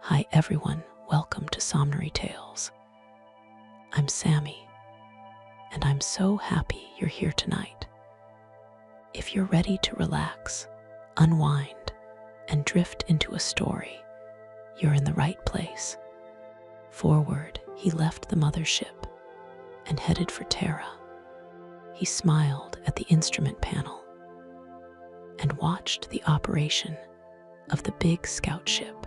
Hi everyone, welcome to Somnary Tales. I'm Sammy, and I'm so happy you're here tonight. If you're ready to relax, unwind, and drift into a story, you're in the right place. Forward, he left the mothership and headed for Terra. He smiled at the instrument panel and watched the operation of the big scout ship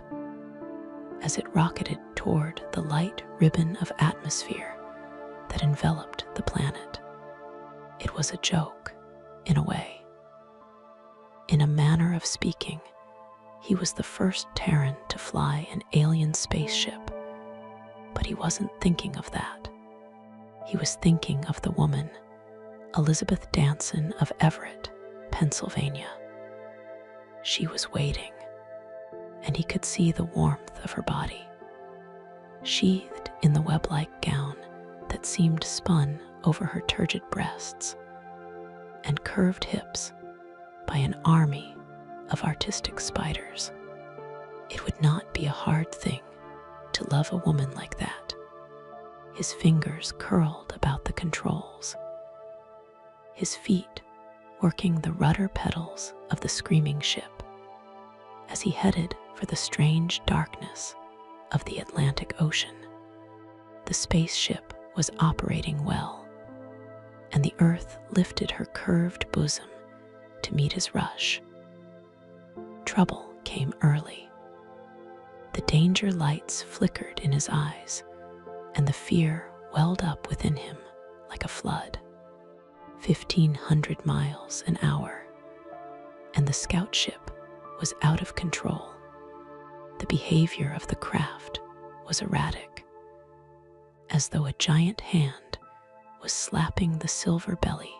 as it rocketed toward the light ribbon of atmosphere that enveloped the planet. It was a joke, in a way. In a manner of speaking, he was the first Terran to fly an alien spaceship, but he wasn't thinking of that. He was thinking of the woman, Elizabeth Danson of Everett, Pennsylvania. She was waiting, and he could see the warmth of her body, sheathed in the web-like gown that seemed spun over her turgid breasts and curved hips by an army of artistic spiders. It would not be a hard thing to love a woman like that. His fingers curled about the controls, his feet working the rudder pedals of the screaming ship as he headed for the strange darkness of the Atlantic Ocean. The spaceship was operating well, and the Earth lifted her curved bosom to meet his rush. Trouble came early. The danger lights flickered in his eyes, and the fear welled up within him like a flood. 1,500 miles an hour, and the scout ship was out of control. The behavior of the craft was erratic, as though a giant hand was slapping the silver belly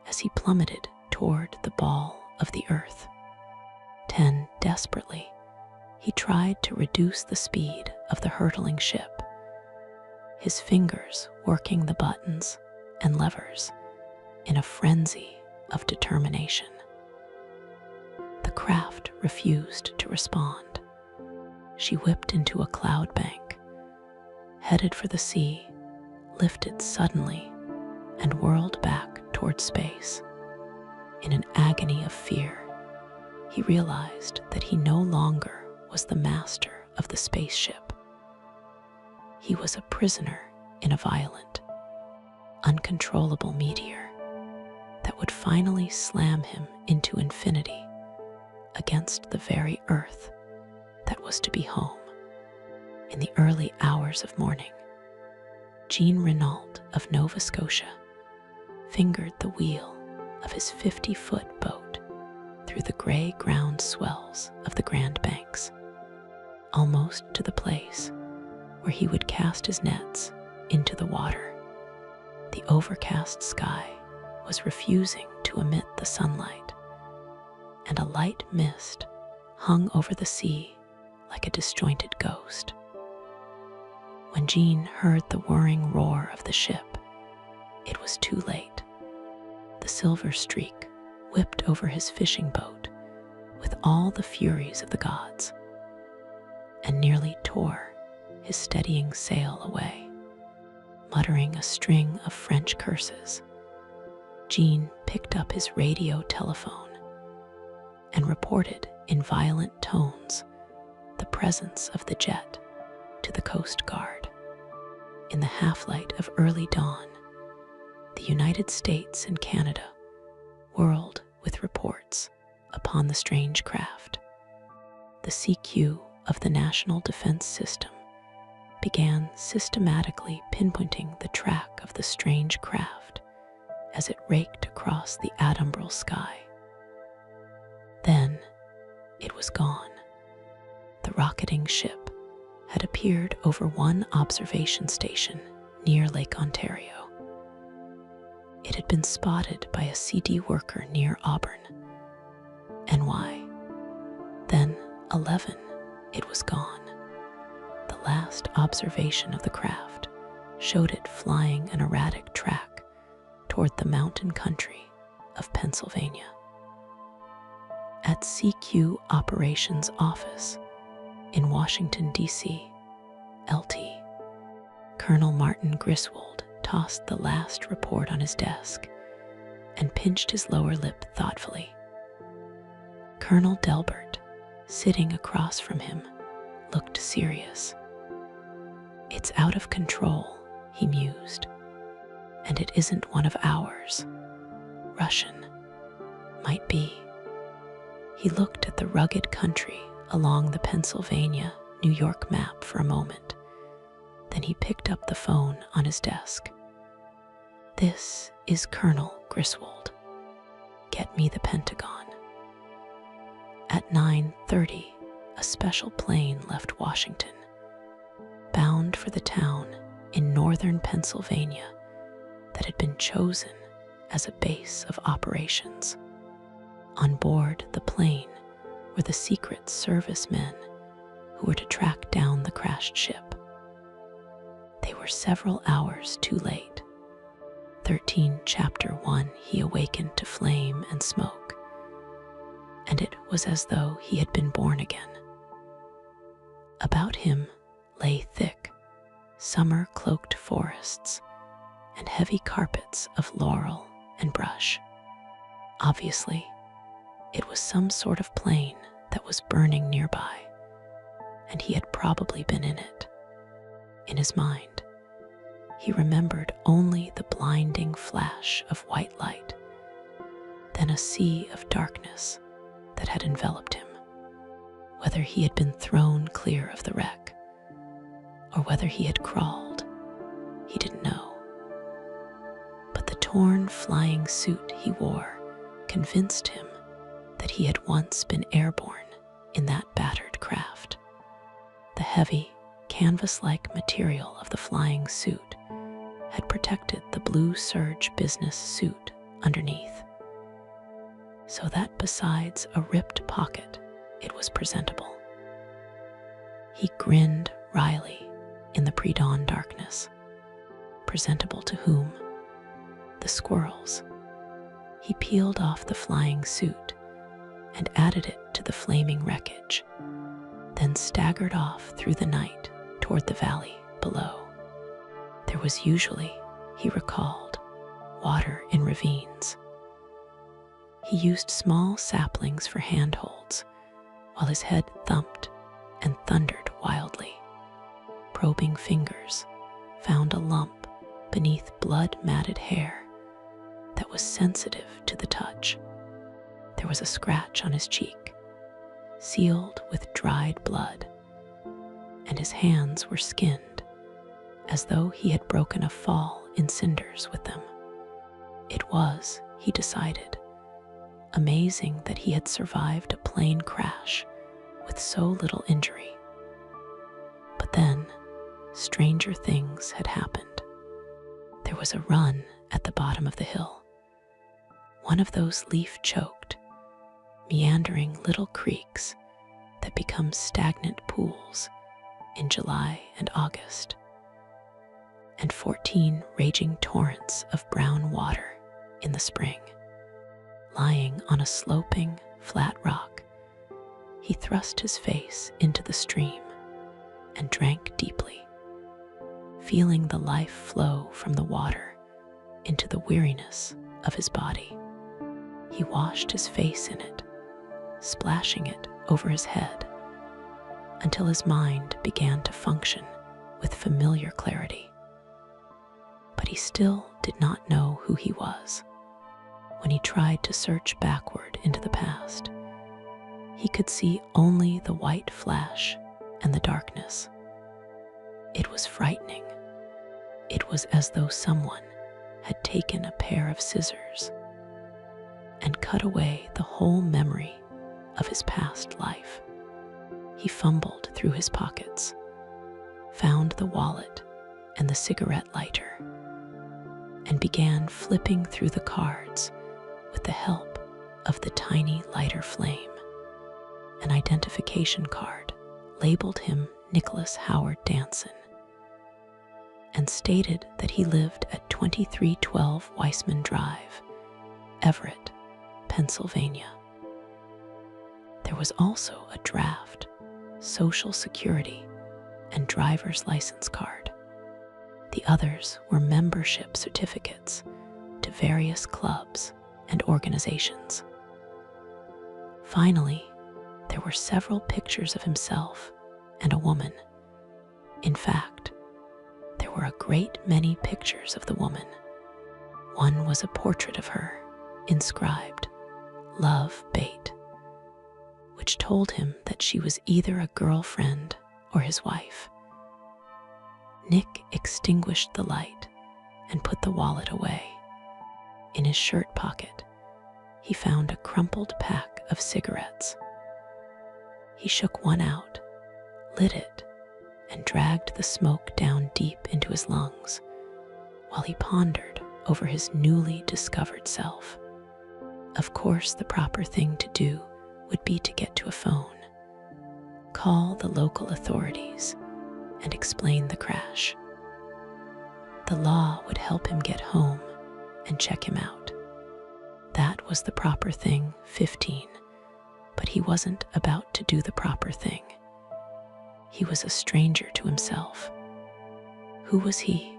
as he plummeted toward the ball of the earth. Desperately, he tried to reduce the speed of the hurtling ship, his fingers working the buttons and levers in a frenzy of determination. The craft refused to respond. She whipped into a cloud bank, headed for the sea, lifted suddenly, and whirled back toward space. In an agony of fear, he realized that he no longer was the master of the spaceship. He was a prisoner in a violent, uncontrollable meteor that would finally slam him into infinity against the very earth that was to be home. In the early hours of morning, Jean Renault of Nova Scotia fingered the wheel of his 50-foot boat through the gray-ground swells of the Grand Banks, almost to the place where he would cast his nets into the water. The overcast sky was refusing to emit the sunlight, and a light mist hung over the sea like a disjointed ghost. When Jean heard the whirring roar of the ship, it was too late. The silver streak whipped over his fishing boat with all the furies of the gods and nearly tore his steadying sail away. Muttering a string of French curses, Jean picked up his radio telephone and reported in violent tones the presence of the jet to the Coast Guard. In the half-light of early dawn, the United States and Canada whirled with reports upon the strange craft. The CQ of the National Defense System began systematically pinpointing the track of the strange craft as it raked across the adumbrate sky. Then it was gone. The rocketing ship had appeared over one observation station near Lake Ontario. It had been spotted by a CD worker near Auburn, NY. Then 11, it was gone. The last observation of the craft showed it flying an erratic track toward the mountain country of Pennsylvania. At CQ Operations Office, in Washington, D.C., LT. Colonel Martin Griswold tossed the last report on his desk and pinched his lower lip thoughtfully. Colonel Delbert, sitting across from him, looked serious. "It's out of control," he mused, "and it isn't one of ours. Russian. Might be." He looked at the rugged country along the Pennsylvania-New York map for a moment. Then he picked up the phone on his desk. "This is Colonel Griswold. Get me the Pentagon." At 9:30, a special plane left Washington, bound for the town in northern Pennsylvania that had been chosen as a base of operations. On board the plane were the Secret Service men who were to track down the crashed ship. They were several hours too late. 13 Chapter 1 he awakened to flame and smoke, and it was as though he had been born again. About him lay thick, summer-cloaked forests and heavy carpets of laurel and brush. Obviously, it was some sort of plane that was burning nearby, and he had probably been in it. In his mind, he remembered only the blinding flash of white light, then a sea of darkness that had enveloped him. Whether he had been thrown clear of the wreck, or whether he had crawled, he didn't know. But the torn flying suit he wore convinced him that he had once been airborne in that battered craft. The heavy, canvas-like material of the flying suit had protected the blue serge business suit underneath, so that besides a ripped pocket, it was presentable. He grinned wryly in the pre-dawn darkness. Presentable to whom? The squirrels. He peeled off the flying suit and added it to the flaming wreckage, then staggered off through the night toward the valley below. There was usually, he recalled, water in ravines. He used small saplings for handholds, while his head thumped and thundered wildly. Probing fingers found a lump beneath blood-matted hair that was sensitive to the touch. There was a scratch on his cheek, sealed with dried blood, and his hands were skinned, as though he had broken a fall in cinders with them. It was, he decided, amazing that he had survived a plane crash with so little injury. But then, stranger things had happened. There was a run at the bottom of the hill, one of those leaf-choked, meandering little creeks that become stagnant pools in July and August, and 14 raging torrents of brown water in the spring. Lying on a sloping, flat rock, he thrust his face into the stream and drank deeply, feeling the life flow from the water into the weariness of his body. He washed his face in it, splashing it over his head, until his mind began to function with familiar clarity. But he still did not know who he was. When he tried to search backward into the past, he could see only the white flash and the darkness. It was frightening. It was as though someone had taken a pair of scissors and cut away the whole memory of his past life. He fumbled through his pockets, found the wallet and the cigarette lighter, and began flipping through the cards with the help of the tiny lighter flame. An identification card labeled him Nicholas Howard Danson and stated that he lived at 2312 Weissman Drive, Everett, Pennsylvania. There was also a draft social security, and driver's license card. The others were membership certificates to various clubs and organizations. Finally, there were several pictures of himself and a woman. In fact, there were a great many pictures of the woman. One was a portrait of her, inscribed, "Love Bait," which told him that she was either a girlfriend or his wife. Nick extinguished the light and put the wallet away. In his shirt pocket, he found a crumpled pack of cigarettes. He shook one out, lit it, and dragged the smoke down deep into his lungs while he pondered over his newly discovered self. Of course, the proper thing to do would be to get to a phone, call the local authorities, and explain the crash. The law would help him get home and check him out. That was the proper thing, 15, but he wasn't about to do the proper thing. He was a stranger to himself. Who was he?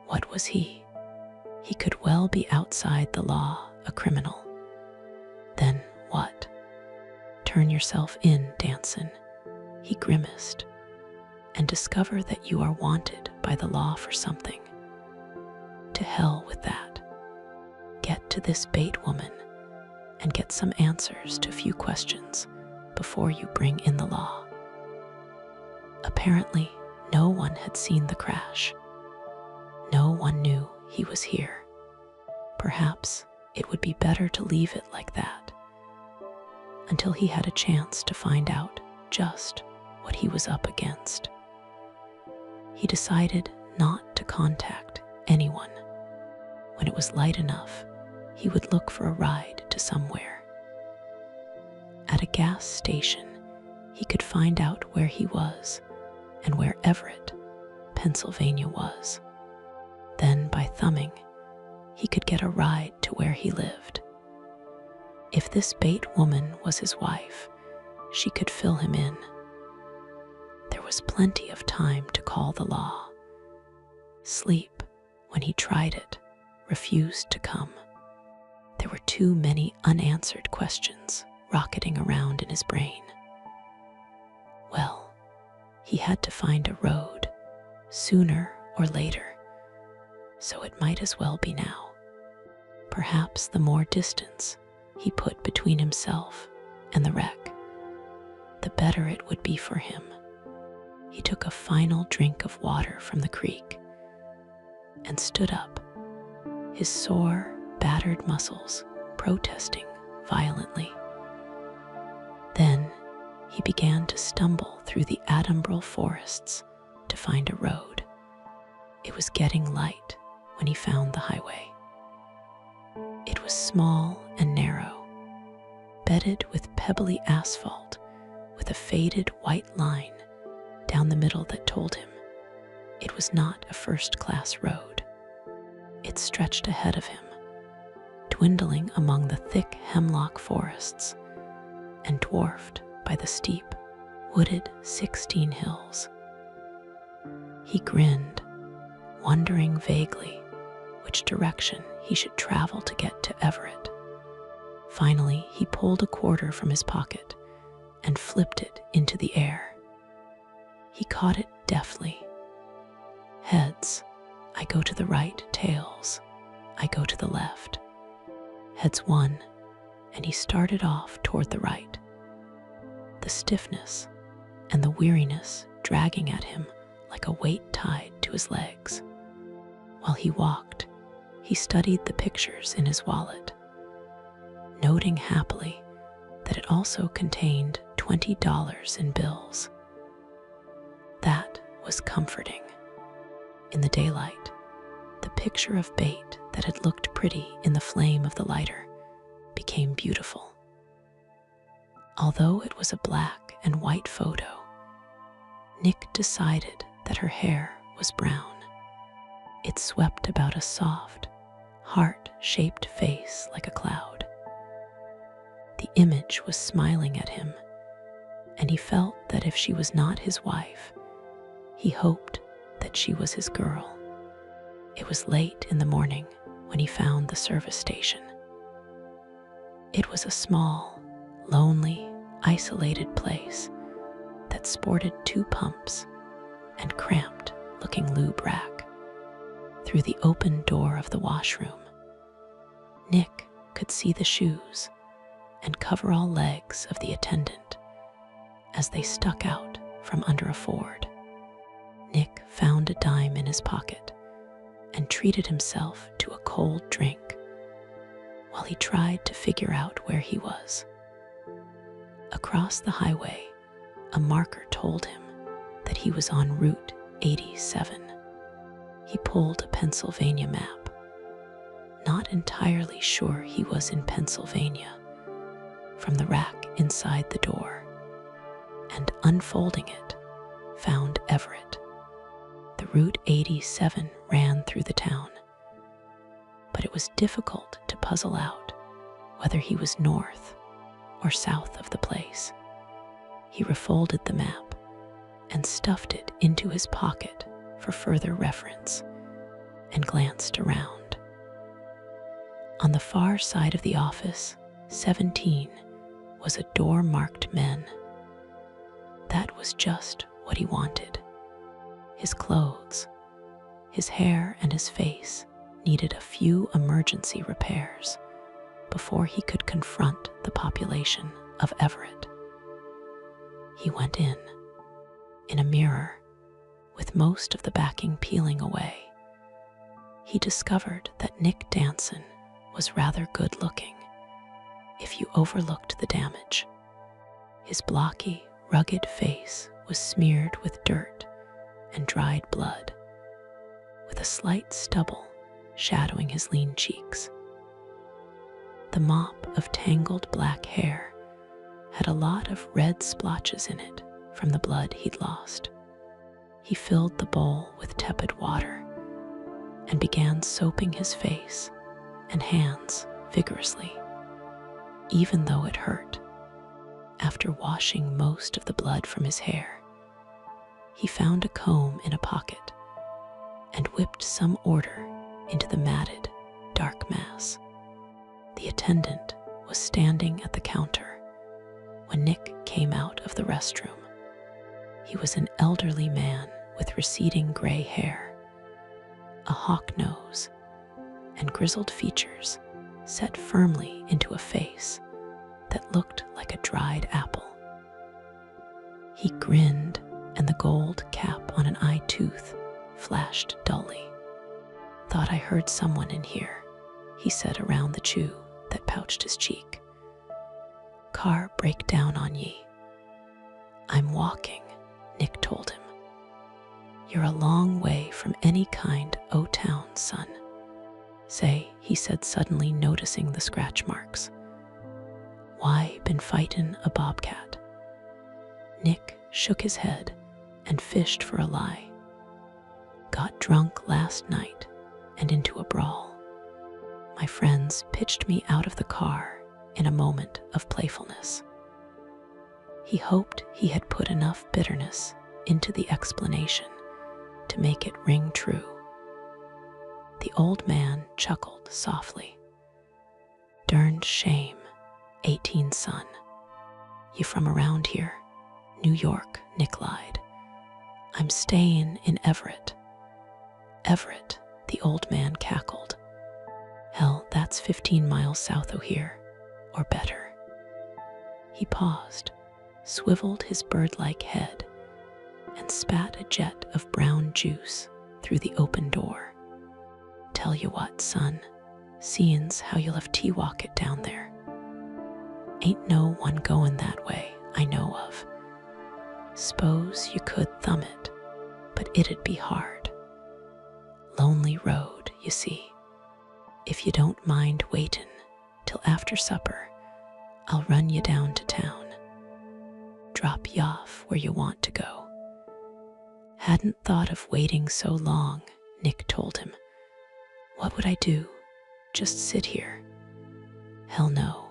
What was he? He could well be outside the law, a criminal. Then what? Turn yourself in, Danson, he grimaced, and discover that you are wanted by the law for something. To hell with that. Get to this bait woman and get some answers to a few questions before you bring in the law. Apparently, no one had seen the crash. No one knew he was here. Perhaps it would be better to leave it like that until he had a chance to find out just what he was up against. He decided not to contact anyone. When it was light enough, he would look for a ride to somewhere. At a gas station, he could find out where he was and where Everett, Pennsylvania was. Then, by thumbing, he could get a ride to where he lived. If this bait woman was his wife, she could fill him in. There was plenty of time to call the law. Sleep, when he tried it, refused to come. There were too many unanswered questions rocketing around in his brain. Well, he had to find a road, sooner or later, so it might as well be now. Perhaps the more distance he put between himself and the wreck, the better it would be for him. He took a final drink of water from the creek and stood up, his sore, battered muscles protesting violently. Then he began to stumble through the autumnal forests to find a road. It was getting light when he found the highway. It was small and narrow, bedded with pebbly asphalt with a faded white line down the middle that told him it was not a first-class road. It stretched ahead of him, dwindling among the thick hemlock forests and dwarfed by the steep, wooded 16 hills. He grinned, wondering vaguely which direction he should travel to get to Everett. Finally, he pulled a quarter from his pocket and flipped it into the air. He caught it deftly. Heads, I go to the right. Tails, I go to the left. Heads won, and he started off toward the right. The stiffness and the weariness dragging at him like a weight tied to his legs. While he walked, he studied the pictures in his wallet, noting happily that it also contained $20 in bills. That was comforting. In the daylight, the picture of bait that had looked pretty in the flame of the lighter became beautiful. Although it was a black and white photo, Nick decided that her hair was brown. It swept about a soft, heart-shaped face like a cloud. The image was smiling at him, and and he felt that if she was not his wife, he hoped that she was his girl. It was late in the morning when he found the service station. It was a small, lonely, isolated place that sported 2 pumps and cramped-looking lube rack. Through the open door of the washroom, Nick could see the shoes and coverall legs of the attendant as they stuck out from under a Ford. Nick found a dime in his pocket and treated himself to a cold drink while he tried to figure out where he was. Across the highway, a marker told him that he was on Route 87. He pulled a Pennsylvania map, not entirely sure he was in Pennsylvania, from the rack inside the door, and unfolding it, found Everett. The Route 87 ran through the town, but it was difficult to puzzle out whether he was north or south of the place. He refolded the map and stuffed it into his pocket for further reference and glanced around. On the far side of the office, 17 was a door marked men. That was just what he wanted. His clothes, his hair, and his face needed a few emergency repairs before he could confront the population of Everett. He went in a mirror, with most of the backing peeling away. He discovered that Nick Danson was rather good-looking if you overlooked the damage. His blocky, rugged face was smeared with dirt and dried blood, with a slight stubble shadowing his lean cheeks. The mop of tangled black hair had a lot of red splotches in it from the blood he'd lost. He filled the bowl with tepid water and began soaping his face and hands vigorously, even though it hurt. After washing most of the blood from his hair, he found a comb in a pocket and whipped some order into the matted, dark mass. The attendant was standing at the counter when Nick came out of the restroom. He was an elderly man with receding gray hair, a hawk nose, and grizzled features set firmly into a face that looked like a dried apple. He grinned, and the gold cap on an eye tooth flashed dully. "Thought I heard someone in here," he said around the chew that pouched his cheek. "Car break down on ye." "I'm walking," Nick told him. "You're a long way from any kind o' town, son." "Say," he said, suddenly noticing the scratch marks. "Why been fightin' a bobcat?" Nick shook his head and fished for a lie. "Got drunk last night and into a brawl. My friends pitched me out of the car in a moment of playfulness." He hoped he had put enough bitterness into the explanation to make it ring true. The old man chuckled softly. "Derned shame, 18 son. You from around here?" "New York," Nick lied. "I'm stayin' in Everett." "Everett," the old man cackled. "Hell, that's 15 miles south o' here, or better." He paused, swiveled his bird-like head, and spat a jet of brown juice through the open door. "Tell you what, son, seein's how you'll have T-walk it down there. Ain't no one goin' that way I know of. S'pose you could thumb it, but it'd be hard. Lonely road, you see. If you don't mind waitin' till after supper, I'll run you down to town. Drop you off where you want to go." "Hadn't thought of waiting so long," Nick told him. "What would I do? Just sit here?" "Hell no.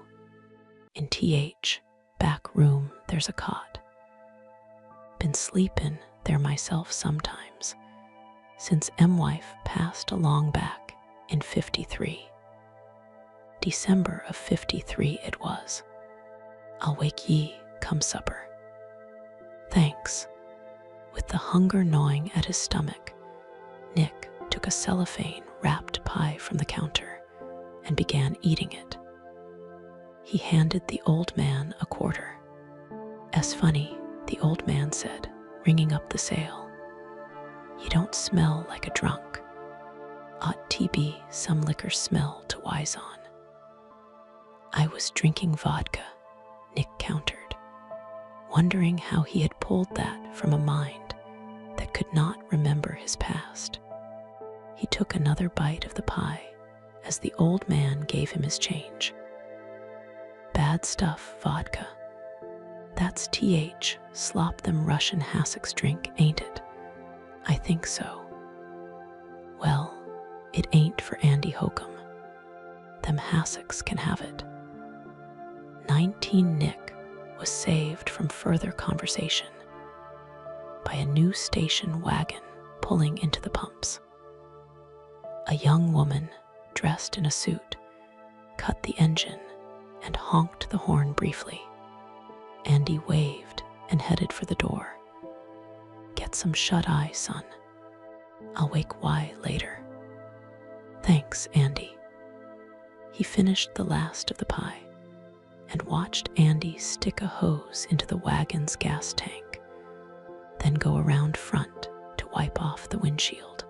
In TH, back room, there's a cot. sleep in there myself sometimes, since M-wife passed along back in 53. December of 53 it was. I'll wake ye come supper. Thanks. With the hunger gnawing at his stomach, Nick took a cellophane-wrapped pie from the counter and began eating it. He handed the old man a quarter. "Es funny," the old man said, ringing up the sale. "You don't smell like a drunk. Ought to be some liquor smell to wise on." "I was drinking vodka," Nick countered, wondering how he had pulled that from a mind that could not remember his past. He took another bite of the pie as the old man gave him his change. "Bad stuff, vodka. That's TH, slop them Russian hassocks drink, ain't it?" "I think so." "Well, it ain't for Andy Hokum. Them hassocks can have it." 19 Nick was saved from further conversation by a new station wagon pulling into the pumps. A young woman, dressed in a suit, cut the engine and honked the horn briefly. Andy waved and headed for the door. "Get some shut-eye, son. I'll wake Y later." "Thanks, Andy." He finished the last of the pie and watched Andy stick a hose into the wagon's gas tank, then go around front to wipe off the windshield.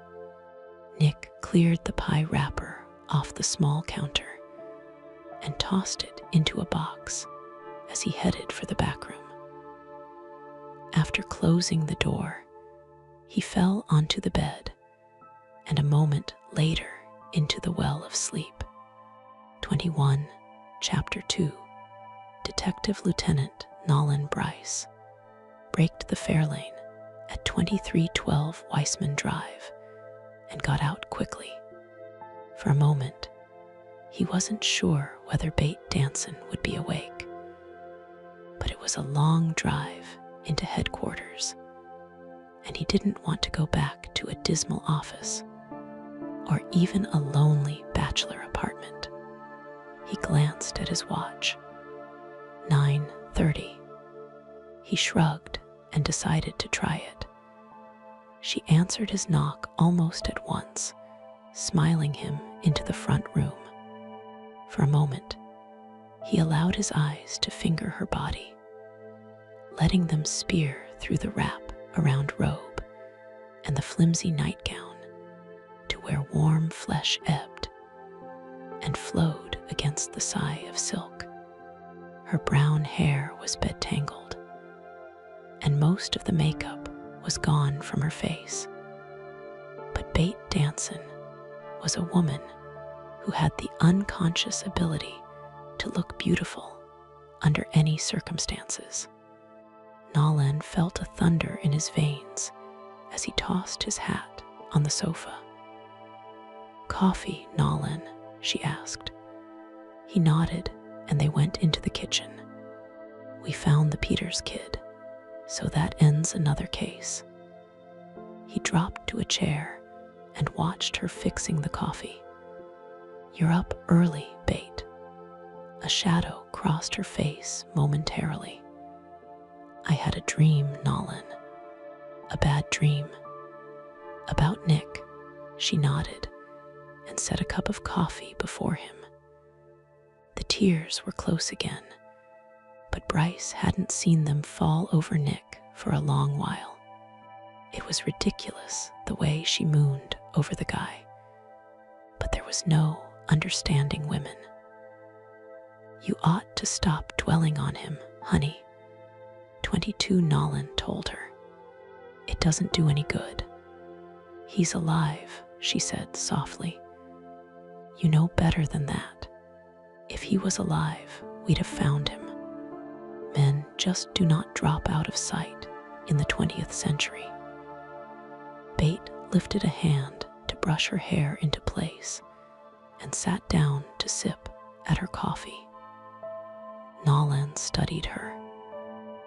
Nick cleared the pie wrapper off the small counter and tossed it into a box as he headed for the back room. After closing the door, he fell onto the bed and a moment later into the well of sleep. 21, Chapter 2. Detective Lieutenant Nolan Bryce braked the Fairlane at 2312 Weissman Drive and got out quickly. For a moment, he wasn't sure whether Bate Danson would be awake, but it was a long drive into headquarters, and he didn't want to go back to a dismal office or even a lonely bachelor apartment. He glanced at his watch. 9:30. He shrugged and decided to try it. She answered his knock almost at once, smiling him into the front room. For a moment, he allowed his eyes to finger her body, letting them spear through the wrap around robe and the flimsy nightgown to where warm flesh ebbed and flowed against the sigh of silk. Her brown hair was bed-tangled, and most of the makeup was gone from her face. But Bate Danson was a woman who had the unconscious ability to look beautiful under any circumstances. Nolan felt a thunder in his veins as he tossed his hat on the sofa. "Coffee, Nolan?" she asked. He nodded, and they went into the kitchen. "We found the Peters kid, so that ends another case." He dropped to a chair and watched her fixing the coffee. "You're up early, Bate." A shadow crossed her face momentarily. "I had a dream, Nolan." "A bad dream?" "About Nick." She nodded and set a cup of coffee before him. The tears were close again, but Bryce hadn't seen them fall over Nick for a long while. It was ridiculous the way she mooned over the guy, but there was no understanding women. "You ought to stop dwelling on him, honey," 22 Nolan told her. "It doesn't do any good." "He's alive," she said softly. "You know better than that. If he was alive, we'd have found him. Men just do not drop out of sight in the 20th century." Bate lifted a hand to brush her hair into place and sat down to sip at her coffee. Nolan studied her.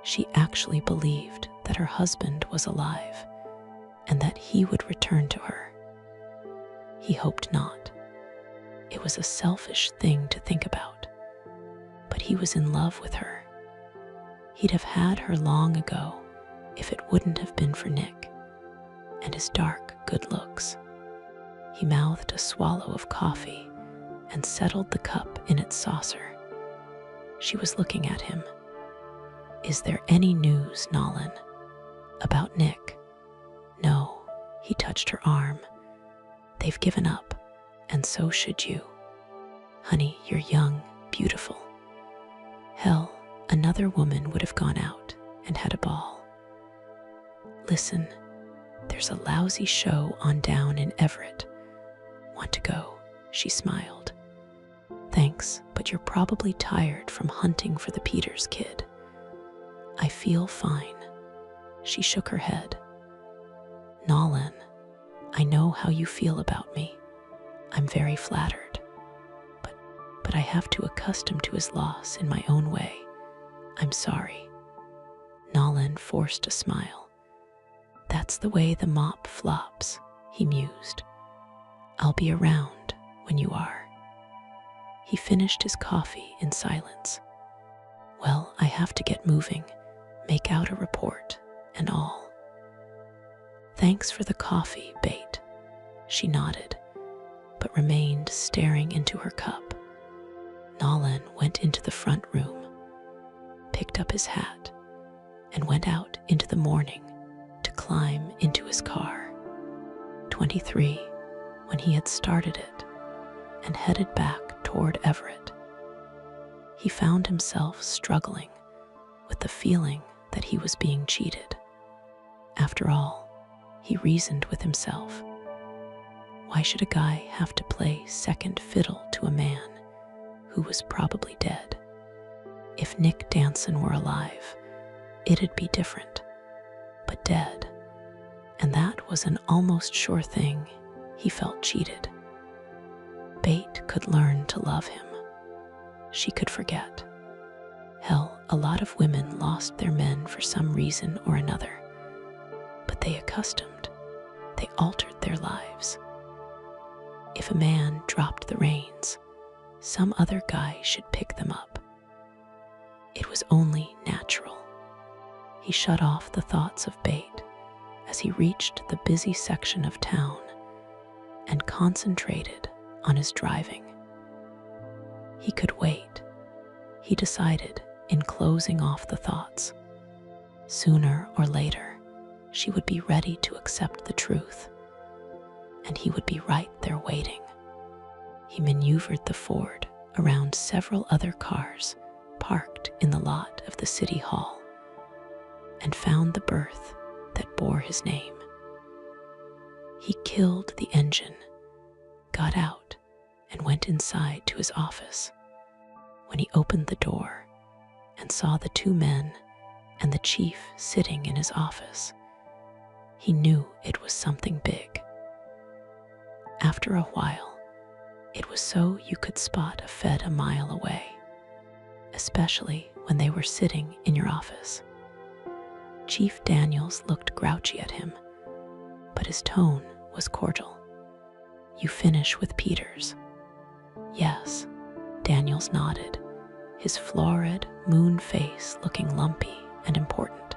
She actually believed that her husband was alive and that he would return to her. He hoped not. It was a selfish thing to think about, but he was in love with her. He'd have had her long ago if it wouldn't have been for Nick and his dark good looks. He mouthed a swallow of coffee and settled the cup in its saucer. She was looking at him. "Is there any news, Nolan? About Nick?" "No," he touched her arm. "They've given up, and so should you. Honey, you're young, beautiful. Hell, another woman would have gone out and had a ball. Listen, there's a lousy show on down in Everett. Want to go?" She smiled. "Thanks, but you're probably tired from hunting for the Peters kid." "I feel fine." She shook her head. "Nolan, I know how you feel about me. I'm very flattered. But I have to accustom to his loss in my own way. I'm sorry." Nolan forced a smile. "That's the way the mop flops," he mused. "I'll be around when you are." He finished his coffee in silence. "Well, I have to get moving, make out a report and all." "Thanks for the coffee, Bate." She nodded, but remained staring into her cup. Nolan went into the front room, picked up his hat, and went out into the morning to climb into his car. 23, when he had started it and headed back toward Everett. He found himself struggling with the feeling that he was being cheated. After all, he reasoned with himself, why should a guy have to play second fiddle to a man who was probably dead? If Nick Danson were alive, it'd be different, but dead, and that was an almost sure thing. He felt cheated. Bate could learn to love him. She could forget. Hell, a lot of women lost their men for some reason or another, but they altered their lives. If a man dropped the reins, some other guy should pick them up. It was only natural. He shut off the thoughts of Bate as he reached the busy section of town and concentrated on his driving. He could wait, he decided in closing off the thoughts. Sooner or later, she would be ready to accept the truth, and he would be right there waiting. He maneuvered the Ford around several other cars parked in the lot of the city hall and found the berth that bore his name. He killed the engine, got out, and went inside to his office. When he opened the door and saw the two men and the chief sitting in his office, he knew it was something big. After a while, it was so you could spot a Fed a mile away, especially when they were sitting in your office. Chief Daniels looked grouchy at him, but his tone was cordial. "You finish with Peters?" "Yes," Daniels nodded, his florid moon face looking lumpy and important.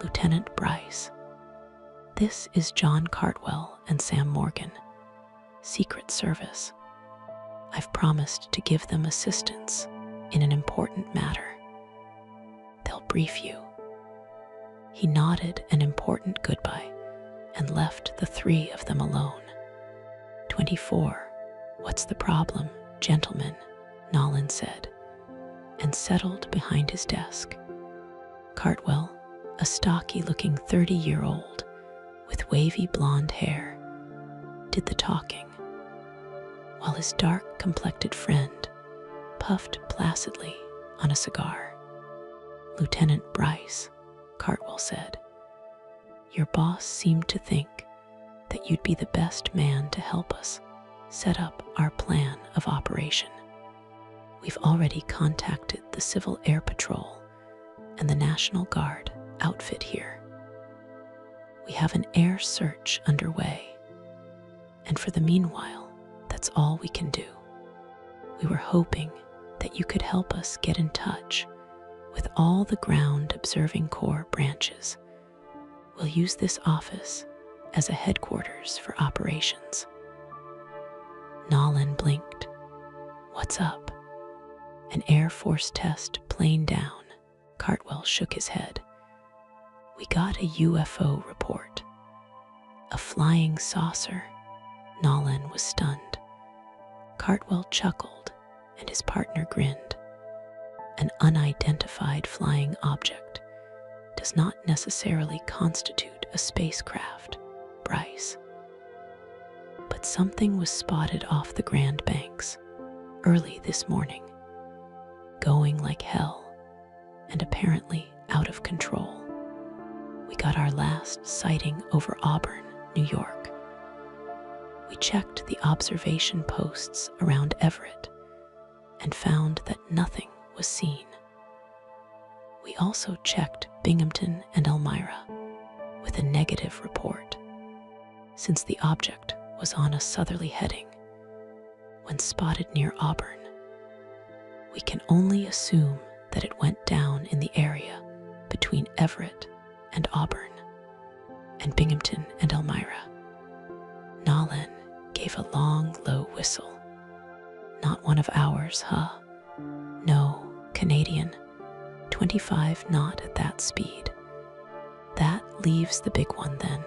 "Lieutenant Bryce. This is John Cartwell and Sam Morgan, Secret Service. I've promised to give them assistance in an important matter. They'll brief you." He nodded an important goodbye and left the three of them alone. 24, "What's the problem, gentlemen?" Nolan said, and settled behind his desk. Cartwell, a stocky-looking 30-year-old with wavy blonde hair, did the talking, while his dark-complected friend puffed placidly on a cigar. "Lieutenant Bryce," Cartwell said, "your boss seemed to think that you'd be the best man to help us set up our plan of operation. We've already contacted the Civil Air Patrol and the National Guard outfit here. We have an air search underway, and for the meanwhile, that's all we can do. We were hoping that you could help us get in touch with all the Ground Observing Corps branches. We'll use this office as a headquarters for operations. Nolan blinked. What's up? An Air Force test plane down. Cartwell shook his head. We got a UFO report. A flying saucer. Nolan was stunned. Cartwell chuckled, and his partner grinned. An unidentified flying object does not necessarily constitute a spacecraft, Bryce. But something was spotted off the Grand Banks early this morning, going like hell and apparently out of control. We got our last sighting over Auburn, New York. We checked the observation posts around Everett and found that nothing was seen. We also checked Binghamton and Elmira with a negative report, since the object was on a southerly heading. When spotted near Auburn, we can only assume that it went down in the area between Everett and Auburn, and Binghamton and Elmira. Nolan gave a long, low whistle. Not one of ours, huh? No, Canadian, 25 knot at that speed. That leaves the big one then.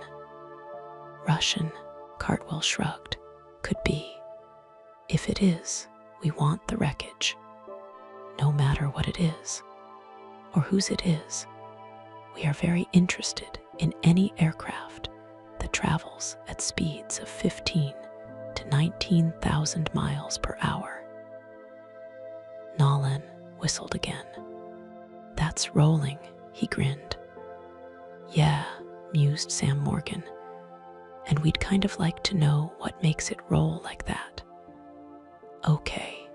Russian, Cartwell shrugged. Could be. If it is, we want the wreckage. No matter what it is, or whose it is, we are very interested in any aircraft that travels at speeds of 15 to 19,000 miles per hour. Nolan whistled again. That's rolling, he grinned. Yeah, mused Sam Morgan, and we'd kind of like to know what makes it roll like that. Okay,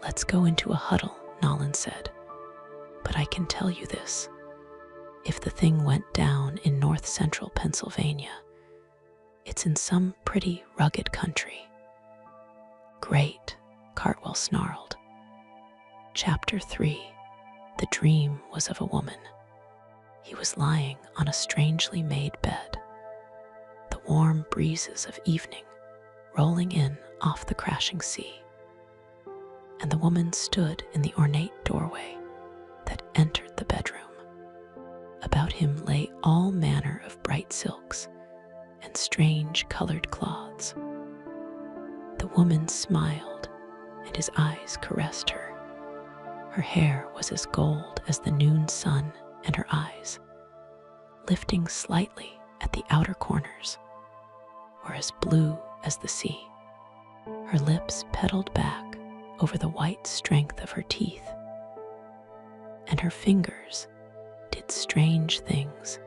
let's go into a huddle, Nolan said. But I can tell you this. If the thing went down in north-central Pennsylvania, it's in some pretty rugged country. Great, Cartwell snarled. Chapter 3. The dream was of a woman. He was lying on a strangely made bed, the warm breezes of evening rolling in off the crashing sea, and the woman stood in the ornate doorway that entered the bedroom. About him lay all manner of bright silks and strange colored cloths. The woman smiled, and his eyes caressed her. Her hair was as gold as the noon sun, and her eyes, lifting slightly at the outer corners, were as blue as the sea. Her lips petaled back over the white strength of her teeth, and her fingers did strange things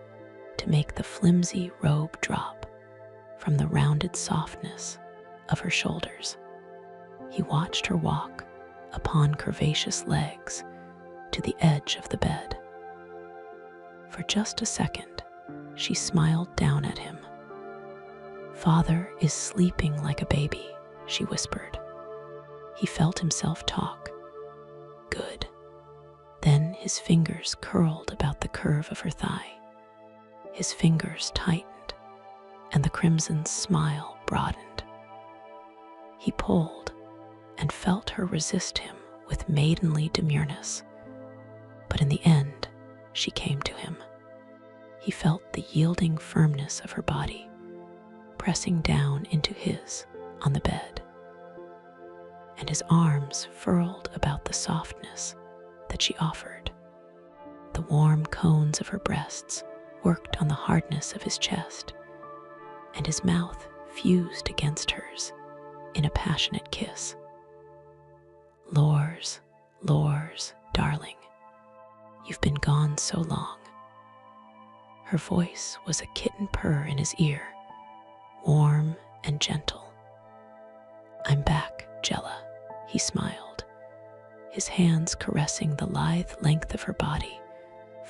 to make the flimsy robe drop from the rounded softness of her shoulders. He watched her walk upon curvaceous legs to the edge of the bed. For just a second, she smiled down at him. Father is sleeping like a baby, she whispered. He felt himself talk. Good. Then his fingers curled about the curve of her thigh. His fingers tightened, and the crimson smile broadened. He pulled and felt her resist him with maidenly demureness. But in the end, she came to him. He felt the yielding firmness of her body, pressing down into his on the bed, and his arms furled about the softness that she offered. The warm cones of her breasts worked on the hardness of his chest, and his mouth fused against hers in a passionate kiss. Lors, Lors, darling, you've been gone so long. Her voice was a kitten purr in his ear, warm and gentle. I'm back, Jella, he smiled, his hands caressing the lithe length of her body,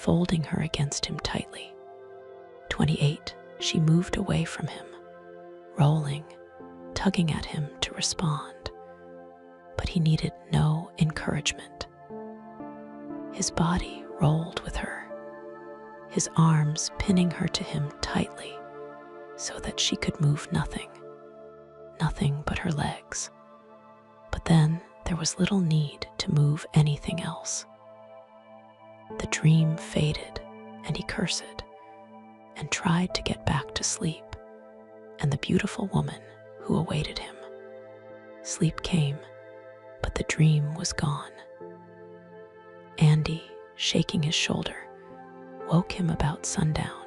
folding her against him tightly. 28, she moved away from him, rolling, tugging at him to respond. But he needed no encouragement. His body rolled with her, his arms pinning her to him tightly so that she could move nothing but her legs. But then there was little need to move anything else. The dream faded, and he cursed and tried to get back to sleep and the beautiful woman who awaited him. Sleep came, but the dream was gone. Andy, shaking his shoulder, woke him about sundown,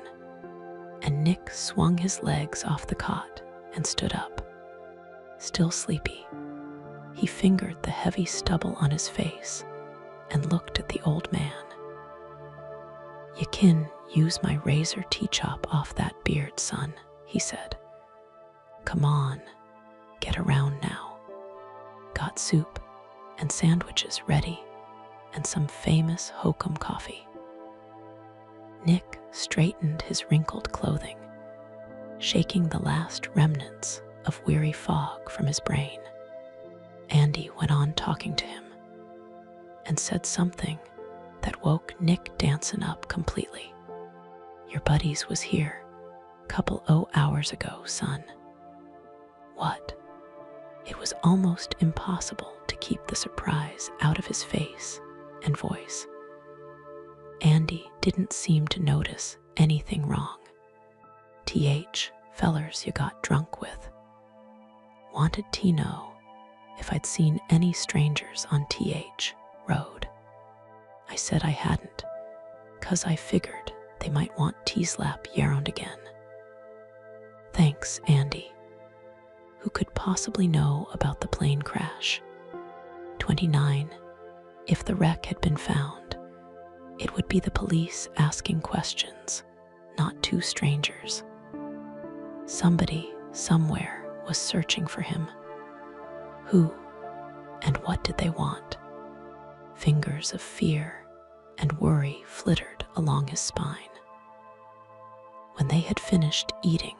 and Nick swung his legs off the cot and stood up. Still sleepy, he fingered the heavy stubble on his face and looked at the old man. "You kin use my razor tea-chop off that beard, son," he said. "Come on, get around now. Got soup and sandwiches ready and some famous hokum coffee." Nick straightened his wrinkled clothing, shaking the last remnants of weary fog from his brain. Andy went on talking to him and said something that woke Nick dancing up completely. "Your buddies was here couple hours ago, son." What? It was almost impossible to keep the surprise out of his face and voice. Andy didn't seem to notice anything wrong. Fellers you got drunk with. Wanted to know if I'd seen any strangers on Road. I said I hadn't, 'cause I figured they might want T-slap yarround again. Thanks, Andy. Who could possibly know about the plane crash? 29. If the wreck had been found, it would be the police asking questions, not two strangers. Somebody, somewhere, was searching for him. Who and what did they want? Fingers of fear and worry flittered along his spine. When they had finished eating,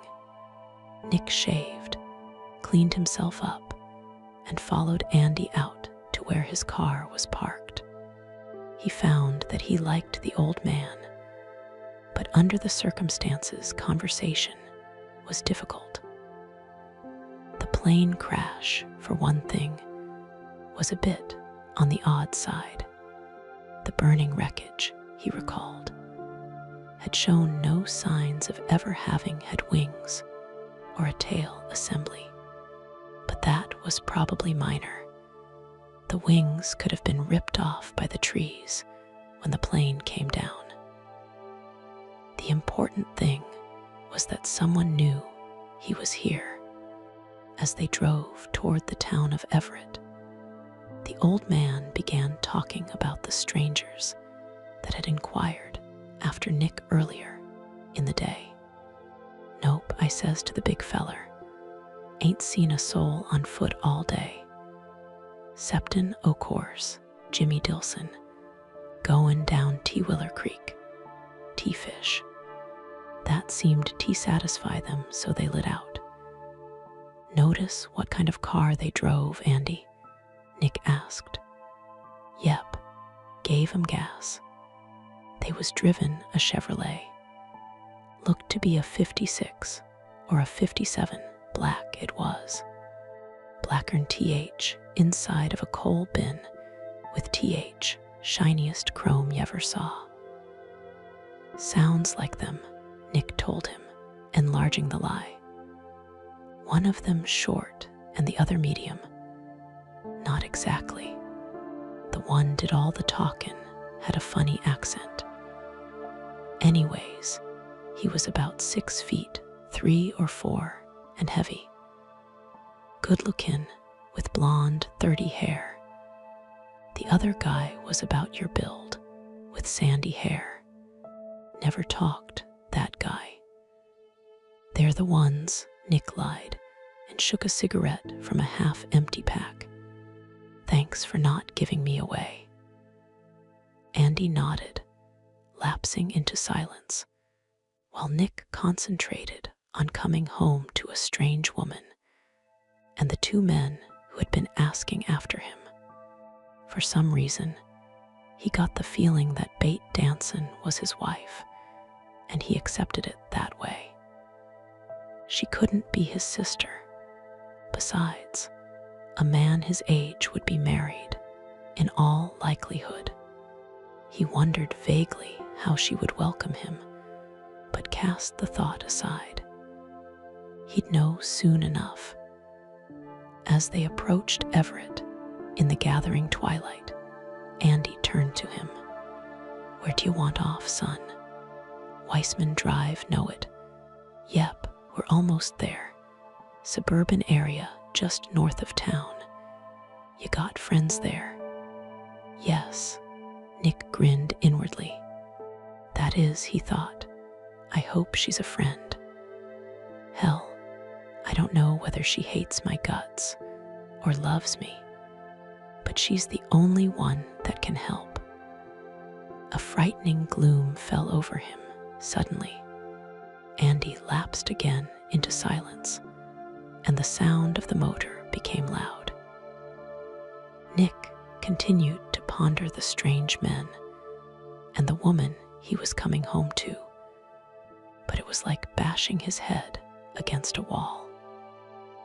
Nick shaved, cleaned himself up, and followed Andy out to where his car was parked. He found that he liked the old man, but under the circumstances, conversation was difficult. The plane crash, for one thing, was a bit on the odd side. The burning wreckage, he recalled, had shown no signs of ever having had wings or a tail assembly. But that was probably minor. The wings could have been ripped off by the trees when the plane came down. The important thing was that someone knew he was here. As they drove toward the town of Everett, the old man began talking about the strangers that had inquired after Nick earlier in the day. "Nope," I says to the big feller. "Ain't seen a soul on foot all day. Septon, o' course, Jimmy Dilson, goin' down T-Willer Creek. T-fish." That seemed to satisfy them, so they lit out. "Notice what kind of car they drove, Andy?" Nick asked. "Yep," gave him gas. They was driven a Chevrolet. Looked to be a 56 or a 57, black it was. Blacker'n TH, inside of a coal bin with TH, shiniest chrome you ever saw. "Sounds like them," Nick told him, enlarging the lie. "One of them short and the other medium." "Not exactly. The one did all the talkin', had a funny accent. Anyways, he was about 6 feet, 3 or 4, and heavy. Good lookin', with blonde 30 hair. The other guy was about your build, with sandy hair. Never talked, that guy." "They're the ones," Nick lied, and shook a cigarette from a half-empty pack. "Thanks for not giving me away." Andy nodded, lapsing into silence, while Nick concentrated on coming home to a strange woman and the two men who had been asking after him. For some reason, he got the feeling that Bate Danson was his wife, and he accepted it that way. She couldn't be his sister. Besides, a man his age would be married, in all likelihood. He wondered vaguely how she would welcome him, but cast the thought aside. He'd know soon enough. As they approached Everett in the gathering twilight, Andy turned to him. "Where do you want off, son?" "Weissman Drive, know it." "Yep, we're almost there. Suburban area just north of town." "You got friends there?" "Yes." Nick grinned inwardly. That is, he thought, I hope she's a friend. Hell, I don't know whether she hates my guts or loves me, but she's the only one that can help. A frightening gloom fell over him suddenly. Andy lapsed again into silence, and the sound of the motor became loud. Nick continued to ponder the strange men and the woman he was coming home to, but it was like bashing his head against a wall.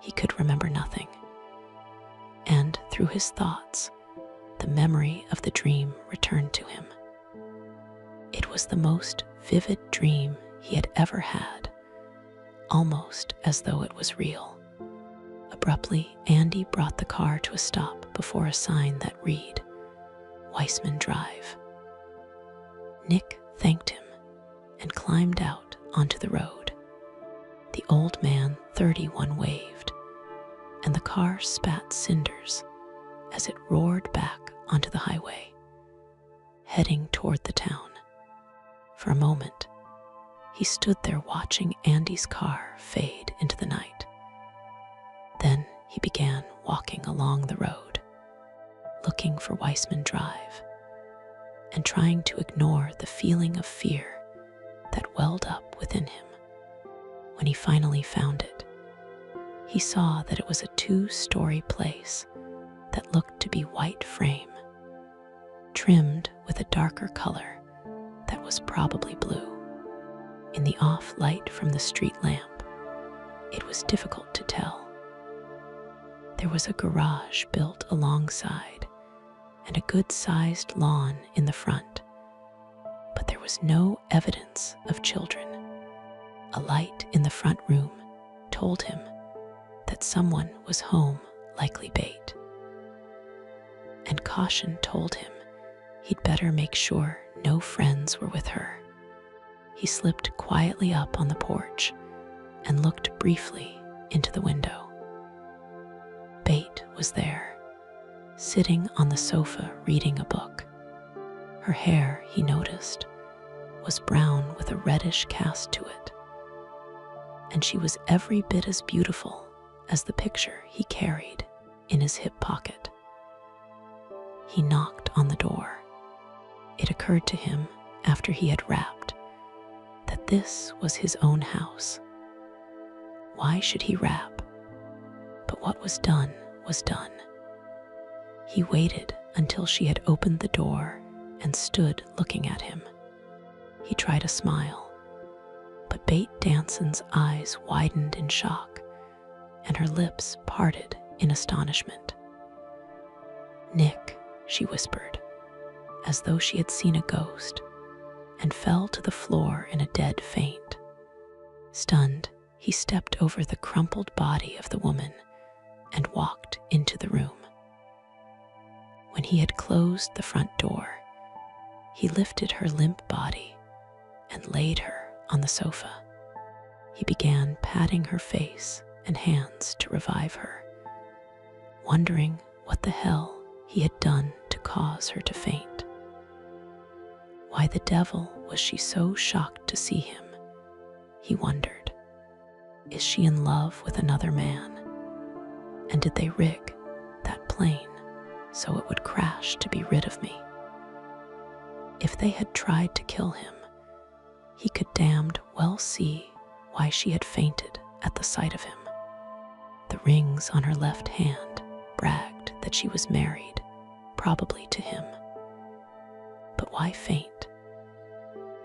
He could remember nothing, and through his thoughts, the memory of the dream returned to him. It was the most vivid dream he had ever had, almost as though it was real. Abruptly, Andy brought the car to a stop before a sign that read, "Weissman Drive." Nick thanked him and climbed out onto the road. The old man 31 waved, and the car spat cinders as it roared back onto the highway, heading toward the town. For a moment, he stood there watching Andy's car fade into the night. Then he began walking along the road, looking for Weissman Drive, and trying to ignore the feeling of fear that welled up within him. When he finally found it, he saw that it was a 2-story place that looked to be white frame, trimmed with a darker color that was probably blue. In the off light from the street lamp, it was difficult to tell. There was a garage built alongside and a good-sized lawn in the front, but there was no evidence of children. A light in the front room told him that someone was home, likely Bate. And caution told him he'd better make sure no friends were with her. He slipped quietly up on the porch and looked briefly into the window. Bate was there, sitting on the sofa reading a book. Her hair, he noticed, was brown with a reddish cast to it, and she was every bit as beautiful as the picture he carried in his hip pocket. He knocked on the door. It occurred to him, after he had rapped, that this was his own house. Why should he rap? But what was done was done. He waited until she had opened the door and stood looking at him. He tried a smile, but Bate Danson's eyes widened in shock, and her lips parted in astonishment. "Nick," she whispered, as though she had seen a ghost, and fell to the floor in a dead faint. Stunned, he stepped over the crumpled body of the woman and walked into the room. When he had closed the front door, he lifted her limp body and laid her on the sofa. He began patting her face and hands to revive her, wondering what the hell he had done to cause her to faint. Why the devil was she so shocked to see him? He wondered. Is she in love with another man? And did they rig that plane so it would crash to be rid of me? If they had tried to kill him, he could damned well see why she had fainted at the sight of him. The rings on her left hand bragged that she was married, probably to him. But why faint?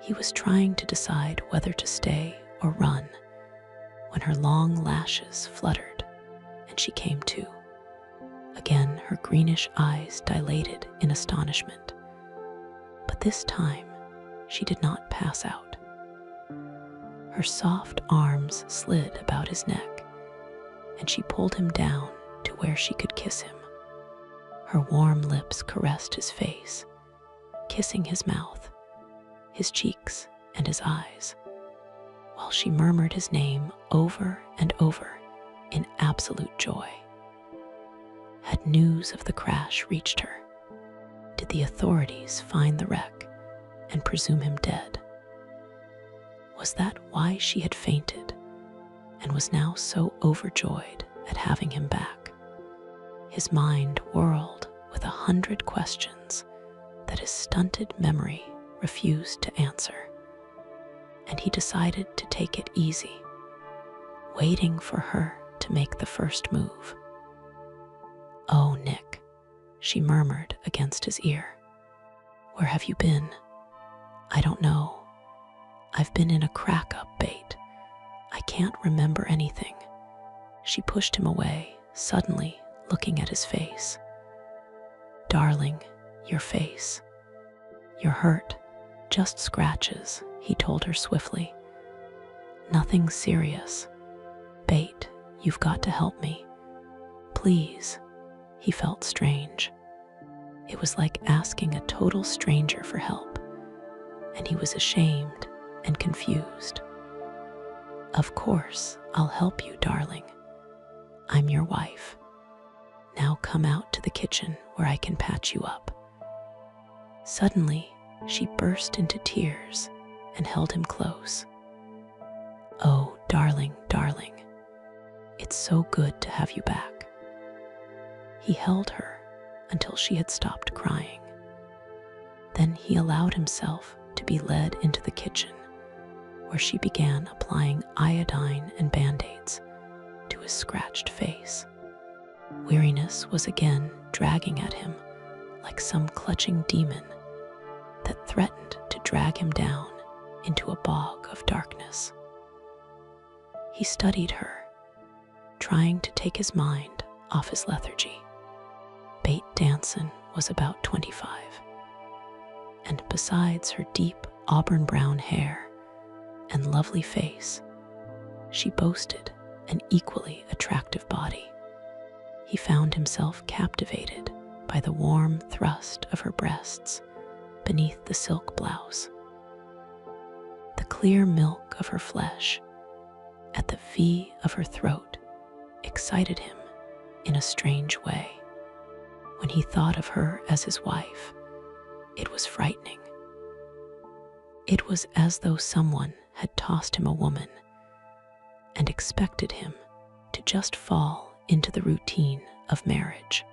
He was trying to decide whether to stay or run when her long lashes fluttered and she came to. Again, her greenish eyes dilated in astonishment. But this time, she did not pass out. Her soft arms slid about his neck, and she pulled him down to where she could kiss him. Her warm lips caressed his face, kissing his mouth, his cheeks, and his eyes, while she murmured his name over and over in absolute joy. Had news of the crash reached her? Did the authorities find the wreck and presume him dead? Was that why she had fainted and was now so overjoyed at having him back? His mind whirled with 100 questions that his stunted memory refused to answer, and he decided to take it easy, waiting for her to make the first move. "Oh, Nick," she murmured against his ear. "Where have you been?" "I don't know. I've been in a crack-up bait. I can't remember anything." She pushed him away, suddenly looking at his face. "Darling, your face. You're hurt. Just scratches," he told her swiftly. "Nothing serious. Bait, you've got to help me. Please." He felt strange. It was like asking a total stranger for help, and he was ashamed and confused. "Of course, I'll help you, darling. I'm your wife. Now come out to the kitchen where I can patch you up." Suddenly, she burst into tears and held him close. "Oh, darling, darling. It's so good to have you back." He held her until she had stopped crying. Then he allowed himself to be led into the kitchen, where she began applying iodine and band-aids to his scratched face. Weariness was again dragging at him like some clutching demon that threatened to drag him down into a bog of darkness. He studied her, trying to take his mind off his lethargy. Bate Danson was about 25, and besides her deep auburn-brown hair and lovely face, she boasted an equally attractive body. He found himself captivated by the warm thrust of her breasts beneath the silk blouse, the clear milk of her flesh at the V of her throat excited him in a strange way. When he thought of her as his wife, it was frightening. It was as though someone had tossed him a woman and expected him to just fall into the routine of marriage.